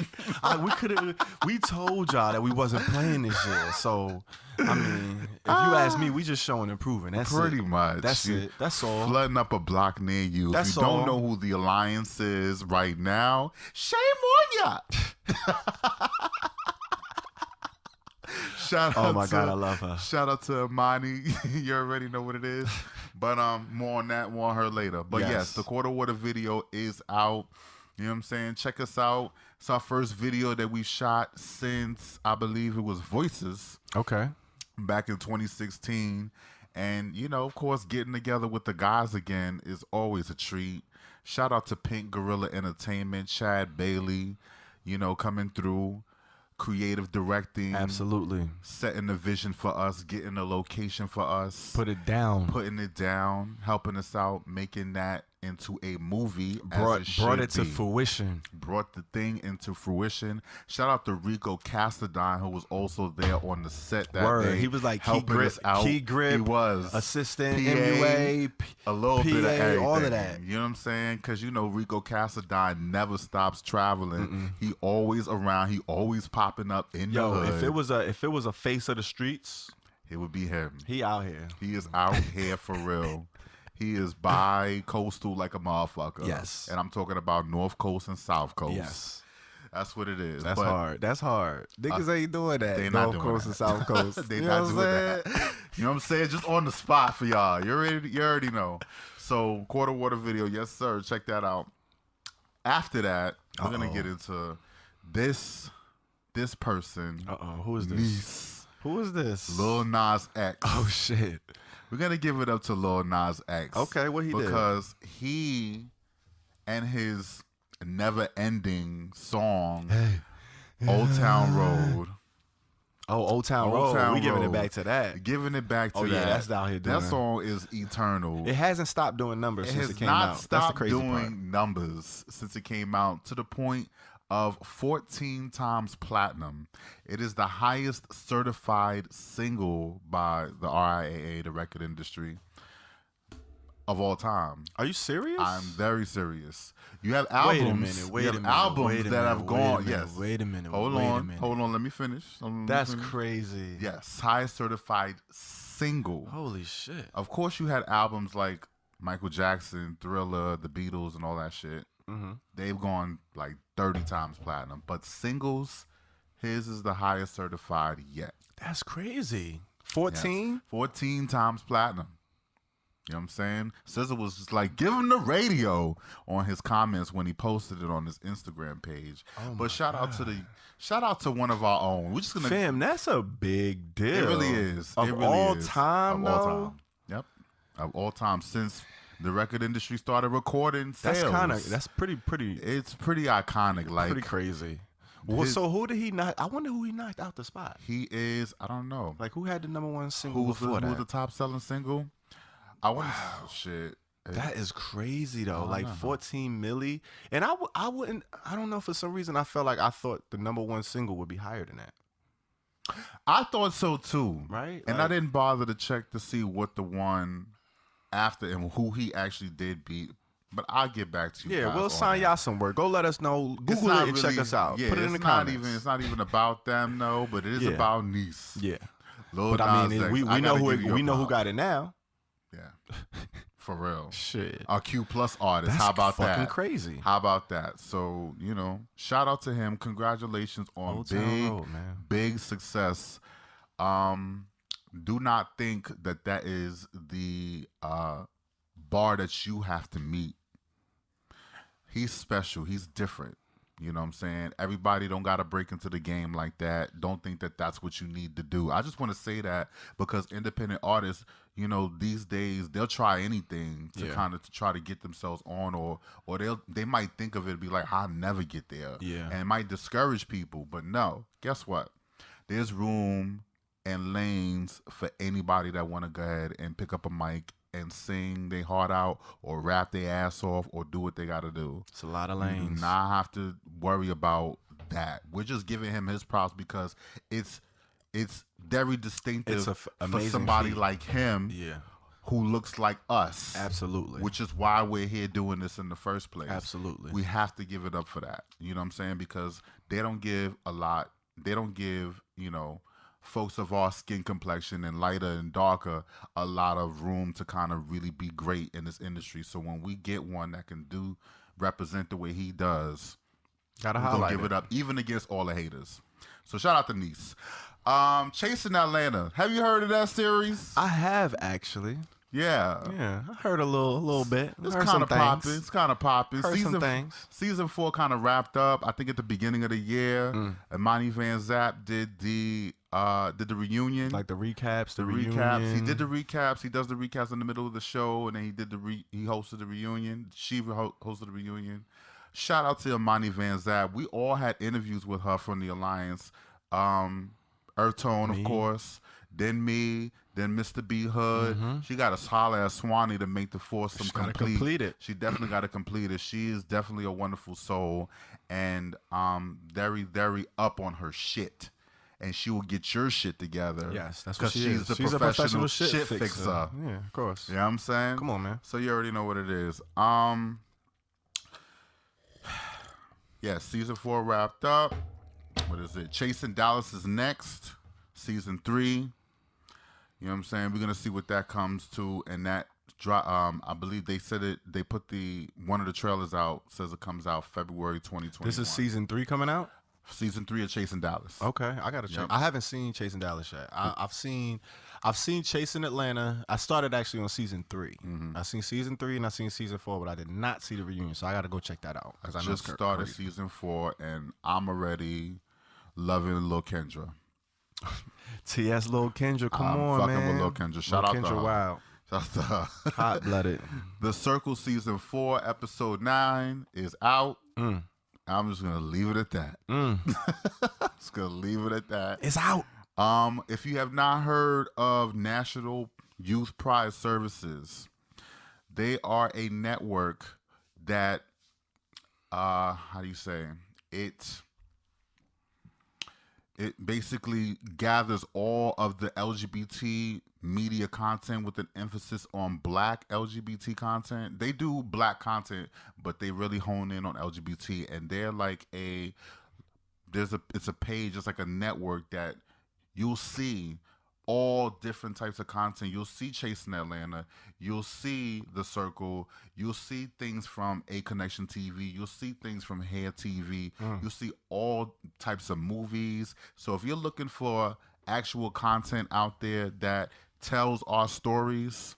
We told y'all that we wasn't playing this year. So I mean, if you ask me, we just showing and proving. That's pretty it. much. That's it. That's all. Flooding up a block near you. That's if you don't all. know who The Alliance is right now, shame on ya. Shout out Oh my God, I love her. Shout out to Imani. You already know what it is. But more on that, more on her later. But yes, the Quarter Water video is out. You know what I'm saying? Check us out. It's our first video that we shot since, I believe it was Voices. Okay. Back in 2016. And, you know, of course, getting together with the guys again is always a treat. Shout out to Pink Gorilla Entertainment, Chad Bailey, you know, coming through, creative directing. Absolutely. Setting the vision for us, getting the location for us. Putting it down, helping us out, making that into a movie. Brought it to fruition. Brought the thing into fruition. Shout out to Rico Castadine, who was also there on the set that day. He was like helping us out. Key grip. He was assistant, PA, MUA, a little bit of everything. all of that. You know what I'm saying? Because you know Rico Castadine never stops traveling. He always around. He always popping up in the hood. If it was a face of the streets, it would be him. He out here. He is out here for real. He is bi-coastal like a motherfucker. Yes. And I'm talking about North Coast and South Coast. Yes. That's what it is. That's hard. That's hard. Niggas ain't doing that. They not North doing Coast that. and South Coast. They not doing that. You know what I'm saying? Just on the spot for y'all. You already know. So, Quarter Water video. Yes, sir. Check that out. After that, we're going to get into this person. Who is this? Who is this? Lil Nas X. Oh, shit. We're going to give it up to Lil Nas X. Okay, what he did? Because he and his never-ending song, Old Town Road. Oh, Old Town Road. We giving it back to that. Giving it back to that. Oh, yeah, that's out here doing that song is eternal. It hasn't stopped doing numbers since it came out. It has not stopped doing part. numbers since it came out, to the point of 14 times platinum. It is the highest certified single by the RIAA, the record industry, of all time. Are you serious? I'm very serious. You have albums. Wait a minute. Albums that have gone. Yes. Wait a minute. Hold on. Let me finish. That's crazy. Yes. Highest certified single. Holy shit. Of course, you had albums like Michael Jackson, Thriller, The Beatles, and all that shit. They've gone like 30 times platinum. But singles, his is the highest certified yet. That's crazy. 14? Yes. 14 times platinum. You know what I'm saying? SZA was just like, give him the radio on his comments when he posted it on his Instagram page. But shout out to one of our own. We're just gonna Fam, that's a big deal. It really is. Of it really all is. time, of all though? time. Yep. Of all time, since the record industry started recording sales. That's pretty. It's pretty iconic. Like, pretty crazy. Well, so who did he knock? I wonder who he knocked out the spot. He is, I don't know. Like, who had the number one single Who before that? was the top selling single? I want to shit. That is crazy though. Like 14 milli, and I wouldn't. I don't know. For some reason, I thought the number one single would be higher than that. I thought so too. Right. And I didn't bother to check to see what the one after and who he actually did beat. But I'll get back to you. Yeah, guys we'll on sign that. y'all some work. Go let us know. Google it and check us out. Yeah, Put it in the comments. It's not even about them, no. But it is about Nice. Yeah. Lil But I Nas mean, X. we know who got it now. Yeah. For real. Shit. Our Q Plus artist. That's How about that? fucking crazy. How about that? So, you know, shout out to him. Congratulations on Old Town Road, man. big success. do not think that is the bar that you have to meet. He's special. He's different. You know what I'm saying? Everybody don't got to break into the game like that. Don't think that that's what you need to do. I just want to say that because independent artists, you know, these days they'll try anything to kind of try to get themselves on, or they might think of it and be like, I'll never get there. Yeah. And it might discourage people. But no, guess what? There's room and lanes for anybody that want to go ahead and pick up a mic and sing their heart out or rap their ass off or do what they got to do. It's a lot of lanes. You do not have to worry about that. We're just giving him his props because it's very distinctive for somebody like him who looks like us. Absolutely. Which is why we're here doing this in the first place. Absolutely. We have to give it up for that. You know what I'm saying? Because they don't give a lot. They don't give, you know, folks of our skin complexion and lighter and darker a lot of room to kind of really be great in this industry. So when we get one that can represent the way he does, gotta highlight give it up, even against all the haters. So shout out to Nice. Chasing Atlanta. Have you heard of that series? I have actually. Yeah. Yeah. I heard a little bit. It's kind of popping. It's kind of popping. Heard some things. Season 4 kind of wrapped up, I think, at the beginning of the year. Imani Van Zap did the reunion. Like the recaps, the recaps. He did the recaps. He does the recaps in the middle of the show, and then he did he hosted the reunion. She hosted the reunion. Shout out to Imani Van Zap. We all had interviews with her from the Alliance. EarthTone, of course. Then me. Then Mr. B Hood. She got a solid ass Swanee to make the foursome complete. She definitely got to complete it. She is definitely a wonderful soul and very, very up on her shit. And she will get your shit together. Yes, that's what she is. She's a professional shit fixer. Yeah, of course. You know what I'm saying? Come on, man. So you already know what it is. Yeah, season 4 wrapped up. What is it? Chasing Dallas is next. Season 3. You know what I'm saying? We're gonna see what that comes to, and that I believe they said it. They put one of the trailers out. Says it comes out February 2021. This is season 3 coming out. Season 3 of Chasing Dallas. Okay, I gotta check. I haven't seen Chasing Dallas yet. I've seen Chasing Atlanta. I started actually on season 3. I seen season 3 and I seen season 4, but I did not see the reunion. So I gotta go check that out. I just started season 4, and I'm already loving Lil Kendra. T.S. Lil Kendra, come on, man. I'm fucking with Lil Kendra. Shout out to her. Wow. Shout out to her. Hot-blooded. The Circle season 4, episode 9 is out. I'm just gonna leave it at that. Just gonna leave it at that. It's out. If you have not heard of National Youth Pride Services, they are a network that how do you say it basically gathers all of the LGBT media content with an emphasis on Black LGBT content. They do Black content, but they really hone in on LGBT, and they're like it's a page, it's like a network that you'll see all different types of content. You'll see Chasing Atlanta. You'll see The Circle. You'll see things from A Connection TV. You'll see things from Hair TV. You'll see all types of movies. So if you're looking for actual content out there that tells our stories,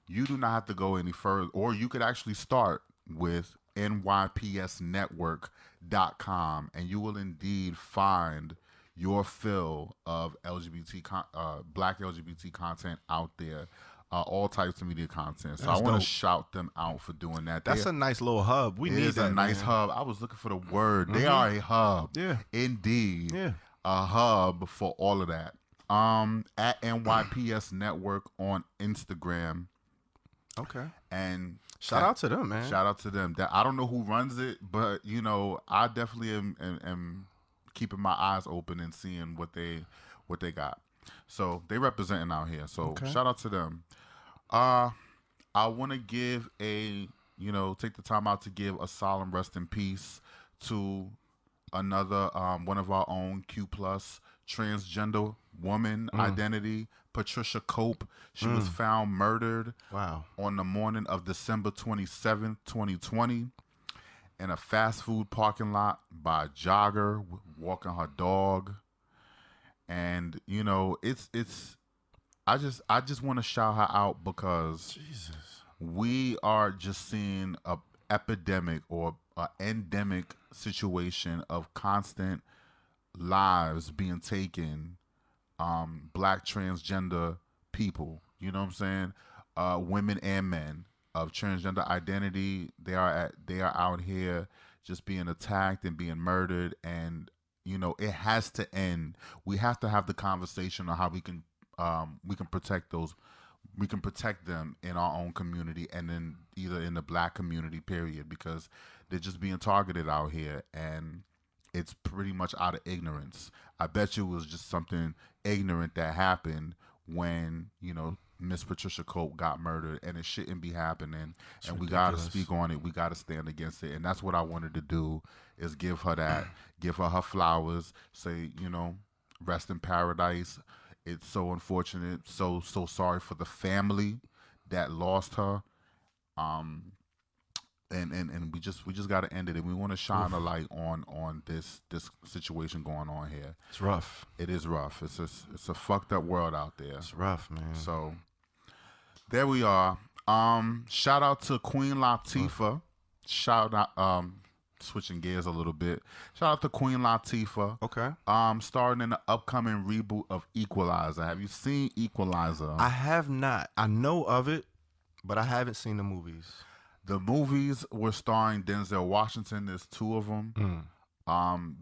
you do not have to go any further. Or you could actually start with nypsnetwork.com, and you will indeed find your fill of Black LGBT content out there, all types of media content. So I want to shout them out for doing that. That's a nice little hub. We need that. A nice hub. I was looking for the word. They are a hub. Yeah, indeed. Yeah, a hub for all of that. At NYPS Network on Instagram. Okay. And shout out to them, man. Shout out to them. I don't know who runs it, but you know, I definitely am keeping my eyes open and seeing what they got. So they representing out here. So shout out to them. I want to give take the time out to give a solemn rest in peace to another one of our own Q+ transgender woman identity, Patricia Cope. She was found murdered on the morning of December 27th, 2020. In a fast food parking lot by a jogger walking her dog. And, you know, it's I just want to shout her out because we are just seeing a epidemic or an endemic situation of constant lives being taken. Black transgender people, you know what I'm saying? Women and men of transgender identity, they are out here just being attacked and being murdered, and it has to end. We have to have the conversation on how we can protect those. We can protect them in our own community, and then either in the Black community, period, because they're just being targeted out here, and it's pretty much out of ignorance. I bet you it was just something ignorant that happened when Miss Patricia Cope got murdered, and it shouldn't be happening. It's and ridiculous. We got to speak on it. We got to stand against it, and that's what I wanted to do, is give her that, give her her flowers, say, rest in paradise. It's so unfortunate, so sorry for the family that lost her, and we just got to end it, and we want to shine a light on this situation going on here. It's rough. It is rough. It's a fucked up world out there. It's rough, man. So there we are. Shout out to Queen Latifah. Shout out. Switching gears a little bit. Shout out to Queen Latifah. Okay. Starring in the upcoming reboot of Equalizer. Have you seen Equalizer? I have not. I know of it, but I haven't seen the movies. The movies were starring Denzel Washington. There's 2 of them.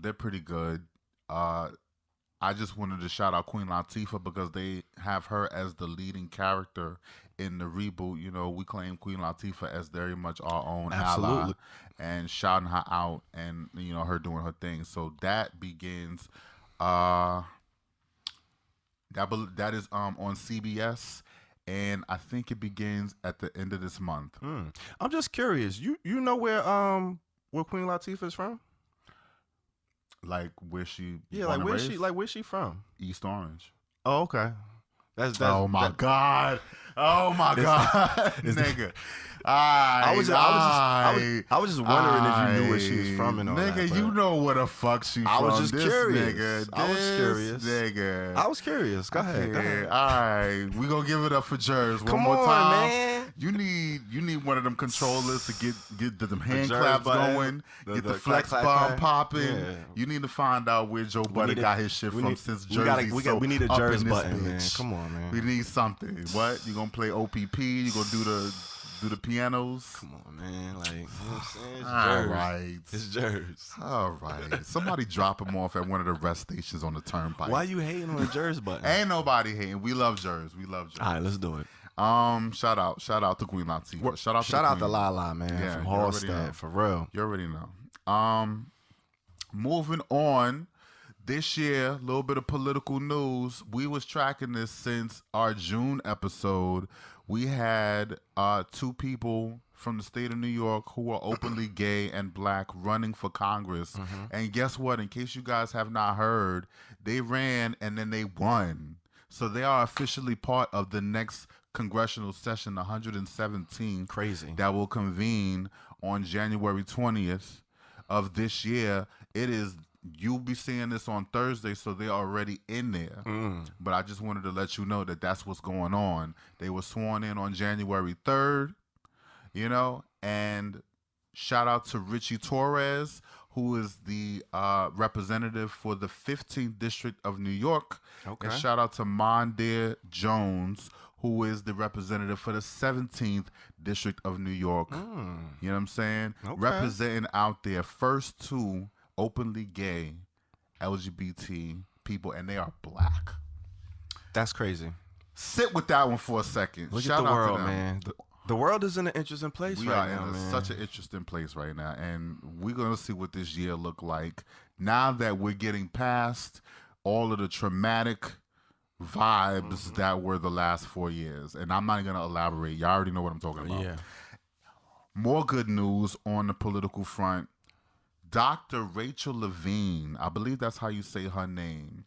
They're pretty good. I just wanted to shout out Queen Latifah because they have her as the leading character in the reboot. We claim Queen Latifah as very much our own ally, and shouting her out, and her doing her thing. So that begins. That is on CBS, and I think it begins at the end of this month. I'm just curious. You know where Queen Latifah is from? Like where she? Yeah, where's she from? East Orange. Oh, okay. That's oh my god. Oh my god, nigga. I was just wondering if you knew where she was from and all nigga, that. Nigga, you know where the fuck she from. I was just curious. Nigga, I was curious. Nigga. I was curious. Go ahead. All right, we gonna give it up for Jers one Come more on, time. Man. You need one of them controllers to get them hand claps going, get the flex bomb popping. Yeah. You need to find out where Joe Budden got his shit from since Jersey. We need a Jers button, man. Come on, man. We need something. What? You gonna play OPP? You gonna do the pianos? Come on, man. Like, you know what I'm saying? It's all Jers. right. It's Jers. All right. Somebody drop him off at one of the rest stations on the turnpike. Why you hating on the Jers button? Ain't nobody hating. We love Jers. All right, let's do it. Shout out to Queen Latifah. Shout out to Lala, man, from Hallstatt, for real. You already know. Moving on. This year, a little bit of political news. We was tracking this since our June episode. We had 2 people from the state of New York who are openly gay and Black running for Congress. And guess what? In case you guys have not heard, they ran and then they won. So they are officially part of the next congressional session, 117. Crazy. That will convene on January 20th of this year. You'll be seeing this on Thursday, so they're already in there. But I just wanted to let you know that that's what's going on. They were sworn in on January 3rd, and shout out to Richie Torres, who is the representative for the 15th District of New York. Okay. And shout out to Mondaire Jones, who is the representative for the 17th District of New York. You know what I'm saying? Okay. Representing out there, first 2 openly gay LGBT people, and they are Black. That's crazy. Sit with that one for a second. Look Shout at the out world, to them. man. The world is in an interesting place right now, man. We are in such an interesting place right now, and we're going to see what this year look like. Now that we're getting past all of the traumatic vibes that were the last 4 years, and I'm not going to elaborate. Y'all already know what I'm talking about. Yeah. More good news on the political front. Dr. Rachel Levine, I believe that's how you say her name.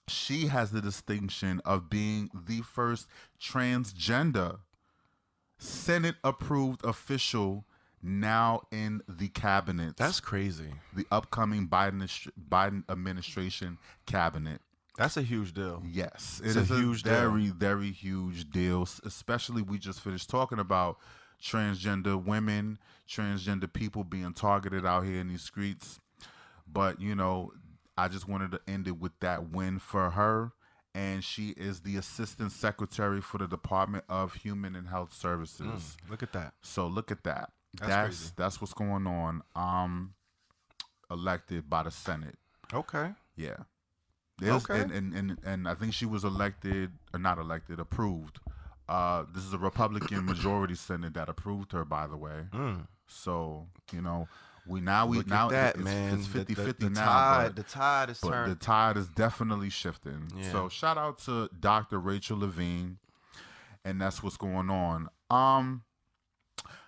She has the distinction of being the first transgender Senate-approved official now in the cabinet. That's crazy. The upcoming Biden administration cabinet. That's a huge deal. Yes, It's it is a huge deal. very, very huge deal. Especially, we just finished talking about transgender women, transgender people being targeted out here in these streets. But, you know, I just wanted to end it with that win for her. And she is the Assistant Secretary for the Department of Human and Health Services. Look at that. So look at that. That's crazy. That's what's going on. Elected by the Senate. Okay. Yeah. Okay. And I think she was elected, or not elected, approved. This is a Republican majority Senate that approved her, by the way. So, you know, Look at that, man. It's 50-50 the now. Tide, the tide is But turning. the tide is definitely shifting. Yeah. So shout out to Dr. Rachel Levine, and that's what's going on.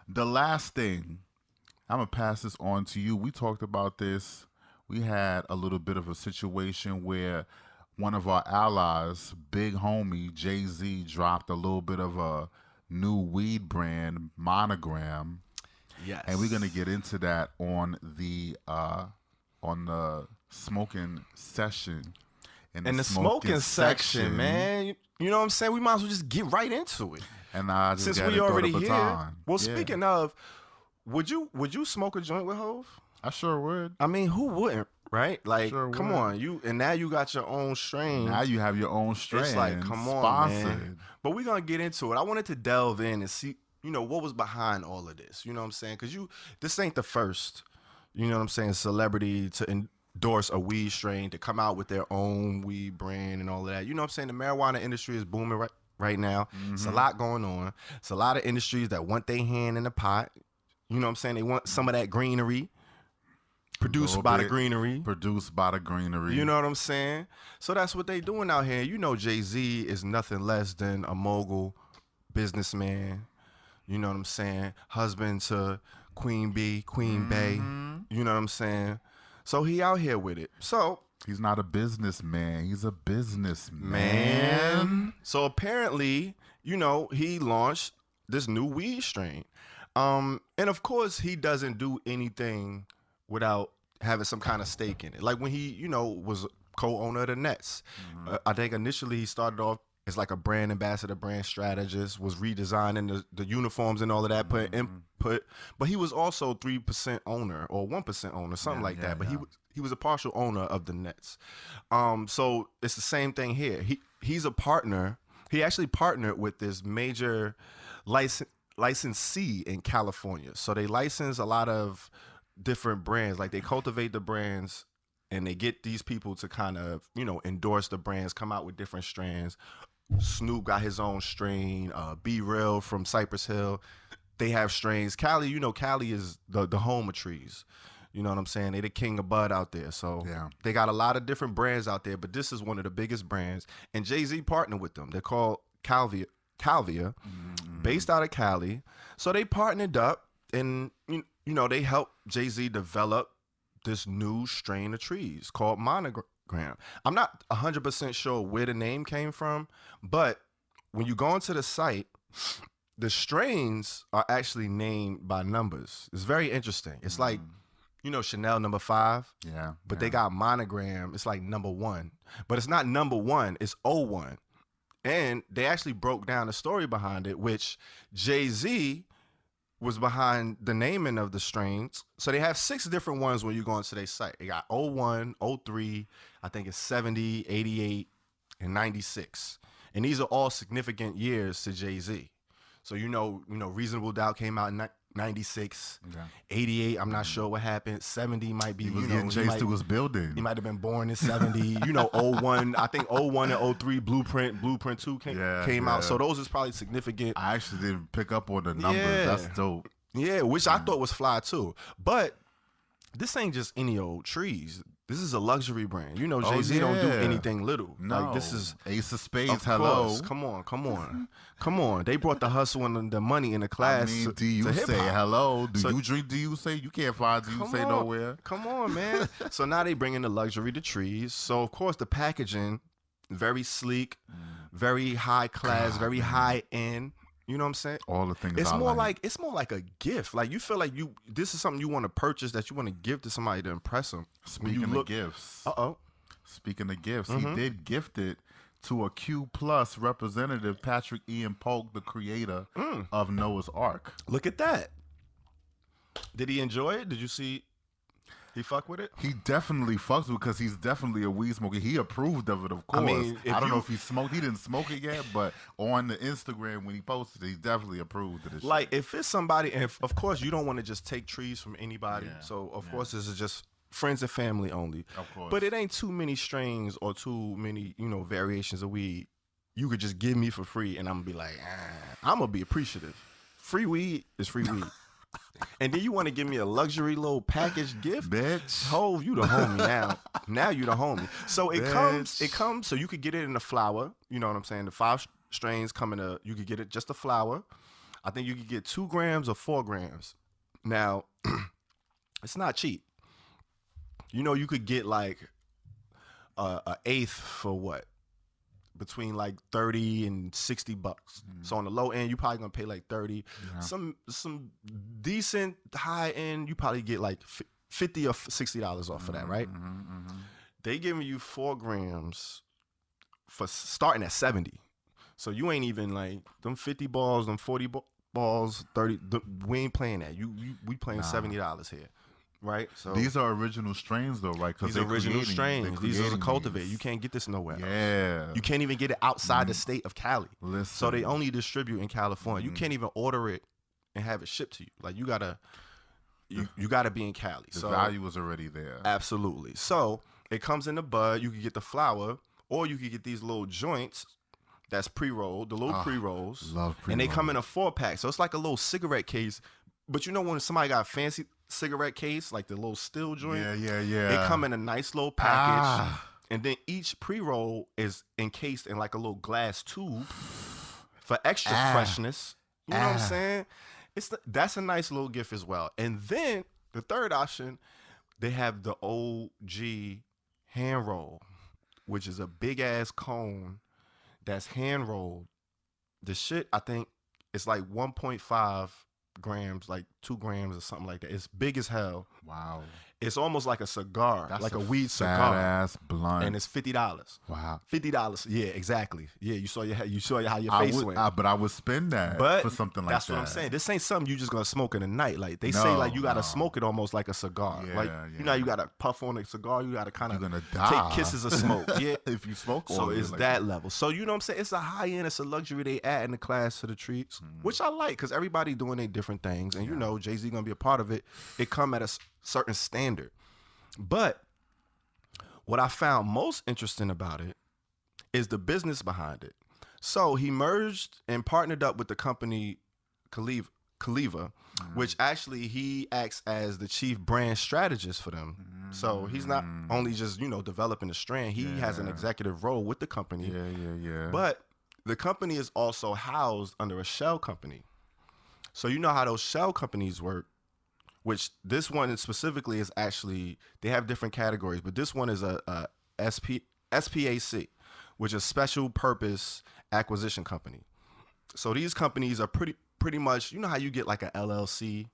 The last thing, I'm gonna pass this on to you. We talked about this. We had a little bit of a situation where one of our allies, big homie Jay-Z, dropped a little bit of a new weed brand, Monogram. Yes. And we're gonna get into that on the Smokin Session. In the Smokin Section, man. You know what I'm saying? We might as well just get right into it. And I just Since gotta we throw the already here. baton. Well, Yeah. speaking of, would you smoke a joint with Hov? I sure would. I mean, who wouldn't, right? Like, Sure come would. on, and now you got your own strain. Now you have your own strain. It's like, come on, sponsored. man. But we're gonna get into it. I wanted to delve in and see, you know, what was behind all of this. You know what I'm saying? Because this ain't the first, you know what I'm saying, celebrity to endorse a weed strain, to come out with their own weed brand and all of that. You know what I'm saying? The marijuana industry is booming right now. It's a lot going on. It's a lot of industries that want their hand in the pot. You know what I'm saying? They want some of that greenery. Produced by the greenery. Produced by the greenery. You know what I'm saying? So that's what they doing out here. You know, Jay-Z is nothing less than a mogul businessman. You know what I'm saying? Husband to Queen Bey. You know what I'm saying? So he out here with it. So he's not a businessman. He's a businessman. man. So apparently, you know, he launched this new weed strain. And of course, he doesn't do anything without having some kind of stake in it. Like when he, you know, was co-owner of the Nets. I think initially he started off as like a brand ambassador, brand strategist, was redesigning the uniforms and all of that, put input. But he was also 3% owner or 1% owner, something like that. But he was a partial owner of the Nets. So it's the same thing here. He's a partner. He actually partnered with this major licensee in California. So they license a lot of different brands. Like they cultivate the brands and they get these people to kind of, you know, endorse the brands, come out with different strands. Snoop got his own strain. Be Real from Cypress Hill, they have strains. Cali, you know, Cali is the home of trees. You know what I'm saying? They the king of bud out there. So they got a lot of different brands out there, but this is one of the biggest brands. And Jay-Z partnered with them. They're called Calvia, based out of Cali. So they partnered up and, you know, they helped Jay-Z develop this new strain of trees called Monogram. I'm not 100% sure where the name came from, but when you go onto the site, the strains are actually named by numbers. It's very interesting. It's like, you know, Chanel number 5. Yeah. But they got Monogram. It's like number 1. But it's not number 1. It's 01. And they actually broke down the story behind it, which Jay-Z was behind the naming of the strains. So they have 6 different ones when you go onto their site. They got 01, 03, I think it's 70, 88, and 96. And these are all significant years to Jay-Z. So you know, Reasonable Doubt came out in 96, 88, I'm not sure what happened. 70 might be, He was getting chased through his building. He might have been born in 70. You know, 01, I think 01 and 03, Blueprint 2 came out. So those is probably significant. I actually didn't pick up on the numbers. Yeah. That's dope. Yeah, which I thought was fly too. But this ain't just any old trees. This is a luxury brand. You know, Jay-Z don't do anything little. No. Like this is Ace of Spades. of Hello. course. Come on. They brought the hustle and the money in the class. I mean, to do you say hip-hop. hello? Do So- you drink? Do you say? You can't find do you say nowhere. Come on, man. So now they bring in the luxury to trees. So of course the packaging, very sleek, very high class, very high end. You know what I'm saying? All the things. It's I more like. it's more like a gift. Like you feel like this is something you want to purchase that you want to give to somebody to impress them. Speaking of gifts. Speaking of gifts, he did gift it to a Q Plus representative, Patrick Ian Polk, the creator of Noah's Ark. Look at that. Did he enjoy it? Did you see he fuck with it? He definitely fucks with it because he's definitely a weed smoker. He approved of it, of course. I mean, I don't know if he smoked. He didn't smoke it yet, but on the Instagram when he posted it, he definitely approved of this like, shit. if it's somebody, and of course, you don't want to just take trees from anybody. Yeah, So, of course, this is just friends and family only. Of course. But it ain't too many strains or too many, variations of weed you could just give me for free, and I'm going to be like, I'm going to be appreciative. Free weed is free weed. And then you want to give me a luxury little package gift? Bitch. Hove, you the homie now. Now you the homie. So it comes, so you could get it in a flower. You know what I'm saying? The 5 strains come in you could get it just a flower. I think you could get 2 grams or 4 grams. Now, it's not cheap. You could get like an eighth for what? Between like $30 and $60. So on the low end, you probably gonna pay like $30. Yeah. Some decent high end, you probably get like $50 or $60 off of that, right? They giving you 4 grams for starting at 70. So you ain't even like them 50 balls, them 40 balls, 30. We ain't playing that. We playing $70 here. Right, so these are original strains, though, right? These are original strains. These are cultivated. You can't get this nowhere. Yeah, you can't even get it outside the state of Cali. Listen. So they only distribute in California. You can't even order it and have it shipped to you. Like you gotta be in Cali. The value was already there. Absolutely. So it comes in the bud. You can get the flower, or you can get these little joints that's pre-rolled, the little pre-rolls. Love pre-rolls. And they come in a 4-pack. So it's like a little cigarette case. But when somebody got a fancy cigarette case, like the little still joint, yeah, they come in a nice little package, and then each pre-roll is encased in like a little glass tube for extra freshness. You know what I'm saying? That's a nice little gift as well. And then the third option, they have the OG hand roll, which is a big ass cone that's hand rolled. The shit, I think, it's like 1.5 grams, like 2 grams or something like that. It's big as hell. Wow. It's almost like a cigar, That's like a weed fat cigar. Ass blunt. And it's $50. Wow. $50. Yeah, exactly. Yeah, you saw how your face went. But I would spend that for something like that. That's what I'm saying. This ain't something you just gonna smoke in the night. Like they say, like you gotta smoke it almost like a cigar. Yeah, like you know, you gotta puff on a cigar. You gotta kind of die. take kisses of smoke. Yeah, if you smoke. So it's like that level. So you know what I'm saying? It's a high end. It's a luxury they add in the class to the treats, which I like because everybody doing their different things, and you know Jay-Z gonna be a part of it. It come at a certain standard. But what I found most interesting about it is the business behind it. So he merged and partnered up with the company Kaliva, which actually he acts as the chief brand strategist for them. So he's not only just, developing the strand. He has an executive role with the company. Yeah. But the company is also housed under a shell company. So you know how those shell companies work. Which this one specifically is actually, they have different categories, but this one is a SPAC, which is Special Purpose Acquisition Company. So these companies are pretty much, you know how you get like a LLC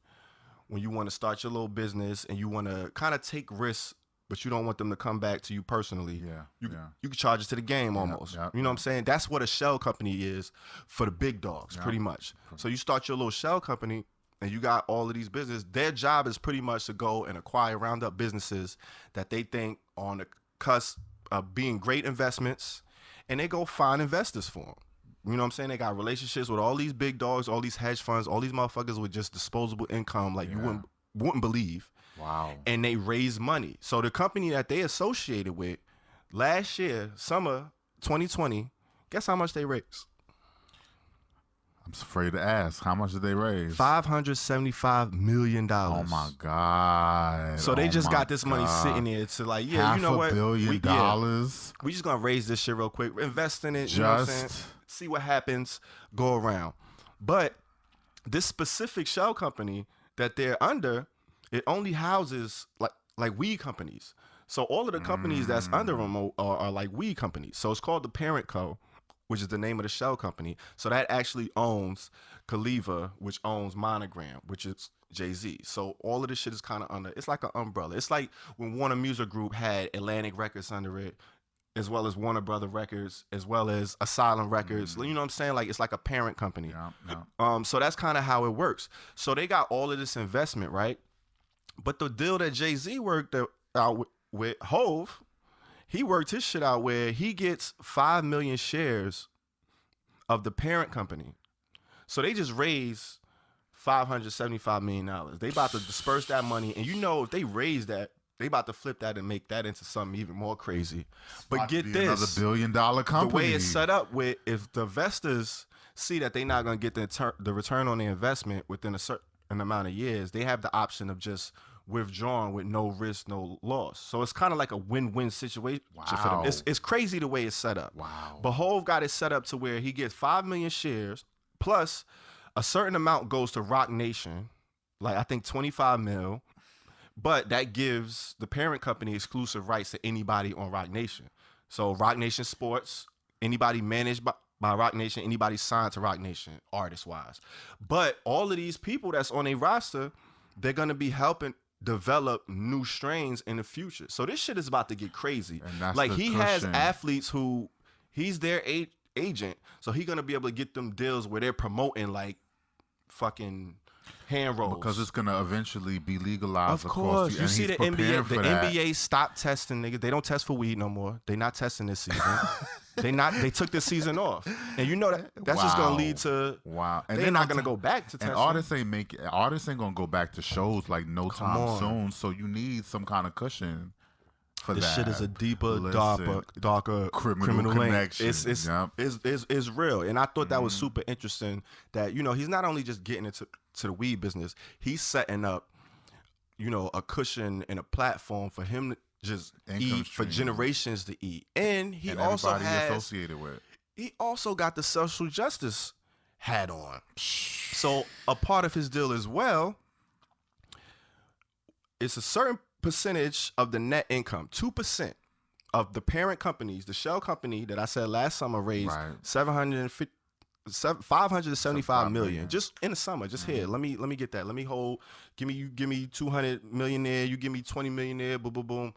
when you want to start your little business and you want to kind of take risks, but you don't want them to come back to you personally. You can charge it to the game almost. You know what I'm saying? That's what a shell company is for the big dogs, pretty much. So you start your little shell company, and you got all of these businesses. Their job is pretty much to go and round up businesses that they think on the cusp of being great investments, and they go find investors for them. You know what I'm saying? They got relationships with all these big dogs, all these hedge funds, all these motherfuckers with just disposable income like you wouldn't believe. Wow. And they raise money. So the company that they associated with last year, summer 2020, guess how much they raised? I'm afraid to ask. How much did they raise? $575 million. Oh my God. So they just got this money sitting there to like, you know what? $500 million. We just gonna raise this shit real quick, invest in it, you know what I'm saying? See what happens, go around. But this specific shell company that they're under, it only houses like weed companies. So all of the companies that's under them are like weed companies. So it's called the parent co. which is the name of the shell company. So that actually owns Khalifa, which owns Monogram, which is Jay-Z. So all of this shit is kind of under, it's like an umbrella. It's like when Warner Music Group had Atlantic Records under it, as well as Warner Brother Records, as well as Asylum Records. You know what I'm saying? Like, it's like a parent company. Yeah. So that's kind of how it works. So they got all of this investment, right? But the deal that Jay-Z worked out with Hove, he worked his shit out where he gets 5 million shares of the parent company. So they just raised $575 million. They about to disperse that money. And you know, if they raise that, they about to flip that and make that into something even more crazy. But get this. Another $1 billion company. The way it's set up with, if the investors see that they're not going to get the return on the investment within a certain amount of years, they have the option of just withdrawing with no risk, no loss. So it's kind of like a win-win situation for them. It's crazy the way it's set up. Wow. But Hove got it set up to where he gets 5 million shares, plus a certain amount goes to Roc Nation, like I think 25 mil, but that gives the parent company exclusive rights to anybody on Roc Nation. So Roc Nation Sports, anybody managed by Roc Nation, anybody signed to Roc Nation, artist-wise. But all of these people that's on a roster, they're going to be helping develop new strains in the future. So this shit is about to get crazy. Like, he has athletes who he's their agent, so he's going to be able to get them deals where they're promoting like fucking hand rolls. Because it's going to eventually be legalized. Of course. You see the NBA, the NBA stopped testing, nigga. They don't test for weed no more. They not testing this season. They took this season off. And you know that's just gonna lead to and they're not gonna go back to testing. And artists ain't gonna go back to shows like no time soon. So you need some kind of cushion for this that. Shit is a deeper, darker criminal connection. It's real. And I thought that was super interesting that, you know, he's not only just getting into the weed business, he's setting up, you know, a cushion and a platform for him to just eat for generations to eat. And he also associated with. He also got the social justice hat on. So a part of his deal as well, it's a certain percentage of the net income, 2% of the parent companies, the shell company that I said last summer raised $575 million just in the summer. Just here, let me get that. Let me hold. Give me 200 million there. You give me 20 million there. Boom, boom, boom.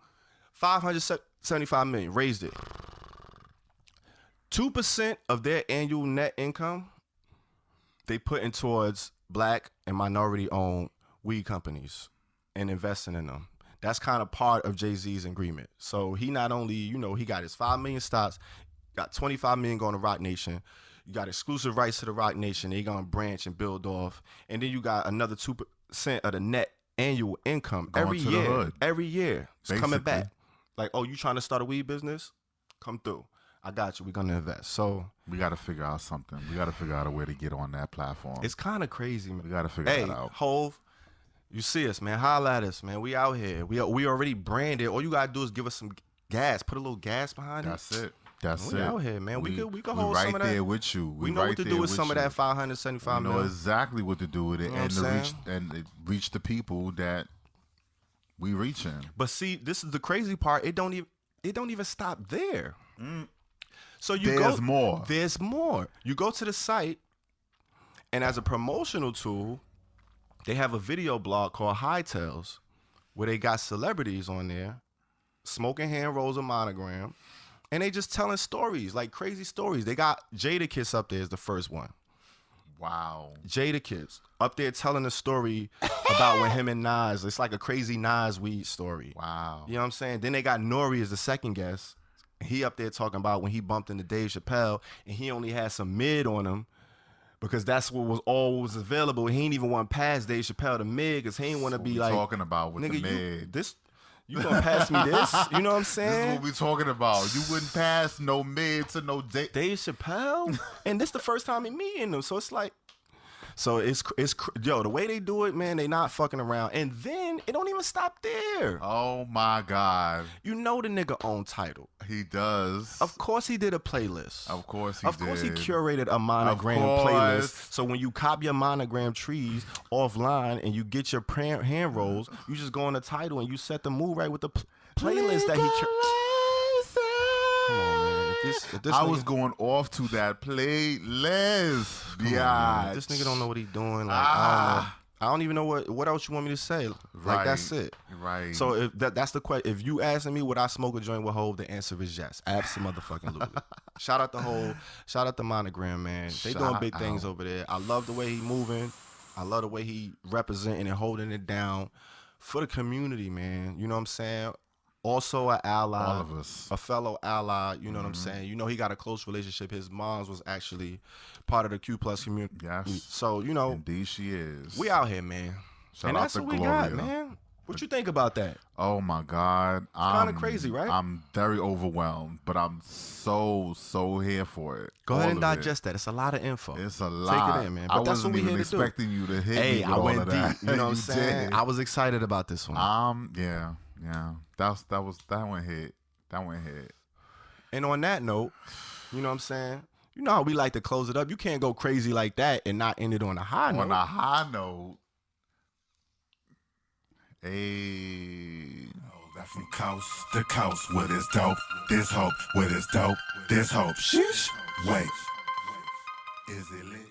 575 million raised it. 2% of their annual net income they put in towards black and minority-owned weed companies and investing in them. That's kind of part of Jay-Z's agreement. So he not only, you know, he got his 5 million stocks, got 25 million going to Roc Nation. You got exclusive rights to the Roc Nation. They gonna branch and build off. And then you got another 2% of the net annual income every year. Every year. It's coming back. Like, oh, you trying to start a weed business? Come through. I got you. We're going to invest. So we got to figure out something. We got to figure out a way to get on that platform. It's kind of crazy, man. We got to figure that out. Hove, you see us, man. Holla at us, man. We out here. We already branded. All you got to do is give us some gas. Put a little gas behind it. That's it. We out here, man. We could hold right some of that. There with you. We know what to do with some of that 575 million. We know exactly what to do with it, and reach the people that we reaching. But see, this is the crazy part. It don't even stop there. So there's more. There's more. You go to the site, and as a promotional tool, they have a video blog called High Tales, where they got celebrities on there, smoking hand rolls of Monogram, and they just telling stories, like crazy stories. They got Jadakiss up there as the first one. Wow. Jadakiss up there telling a story about when him and Nas, it's like a crazy Nas weed story. Wow. You know what I'm saying? Then they got Nori as the second guest. He up there talking about when he bumped into Dave Chappelle and he only had some mid on him because that's what was always available. He ain't even want to pass Dave Chappelle to mid because he ain't want to be like talking about with the mid. You gonna pass me this? You know what I'm saying? This is what we talking about. You wouldn't pass no mid to no Dave Chappelle, and this the first time he meeting him. So it's like, the way they do it, man, they not fucking around. And then it don't even stop there. Oh my God. You know the nigga own Tidal. He does. Of course he did a playlist. Of course he did. Of course he curated a Monogram playlist. So when you copy your Monogram trees offline and you get your hand rolls, you just go on the Tidal and you set the mood right with the playlist that he Come on, man. this I nigga, was going off to that playlist. Yeah. this nigga don't know what he doing. Like I don't know. I don't even know what else you want me to say. Like that's it. Right. So if that's the question, if you asking me would I smoke a joint with Hov, the answer is yes. Absolutely. Shout out to Hov. Shout out to Monogram, man. They doing big things over there. I love the way he moving. I love the way he representing and holding it down for the community, man. You know what I'm saying? Also an ally, all of us, a fellow ally. You know what I'm saying? You know he got a close relationship. His mom's was actually part of the Q+ community. Yes. So you know, indeed she is. We out here, man. Shout and out that's to what we Gloria. got, man. What you think about that? Oh my God, it's kind of crazy, right? I'm very overwhelmed, but I'm so here for it. Go ahead and digest that. It's a lot of info. It's a lot. Take it in, man. But I that's wasn't what we even here to do. expecting you to hit me with I all went of that. deep. You know what I'm saying? did. I was excited about this one. Yeah. That one hit. And on that note, you know what I'm saying? You know how we like to close it up. You can't go crazy like that and not end it on a high note. On a high note. Hey. That from coast to coast with this dope, this hope, with this dope, this hope. Sheesh. Wait. Is it lit?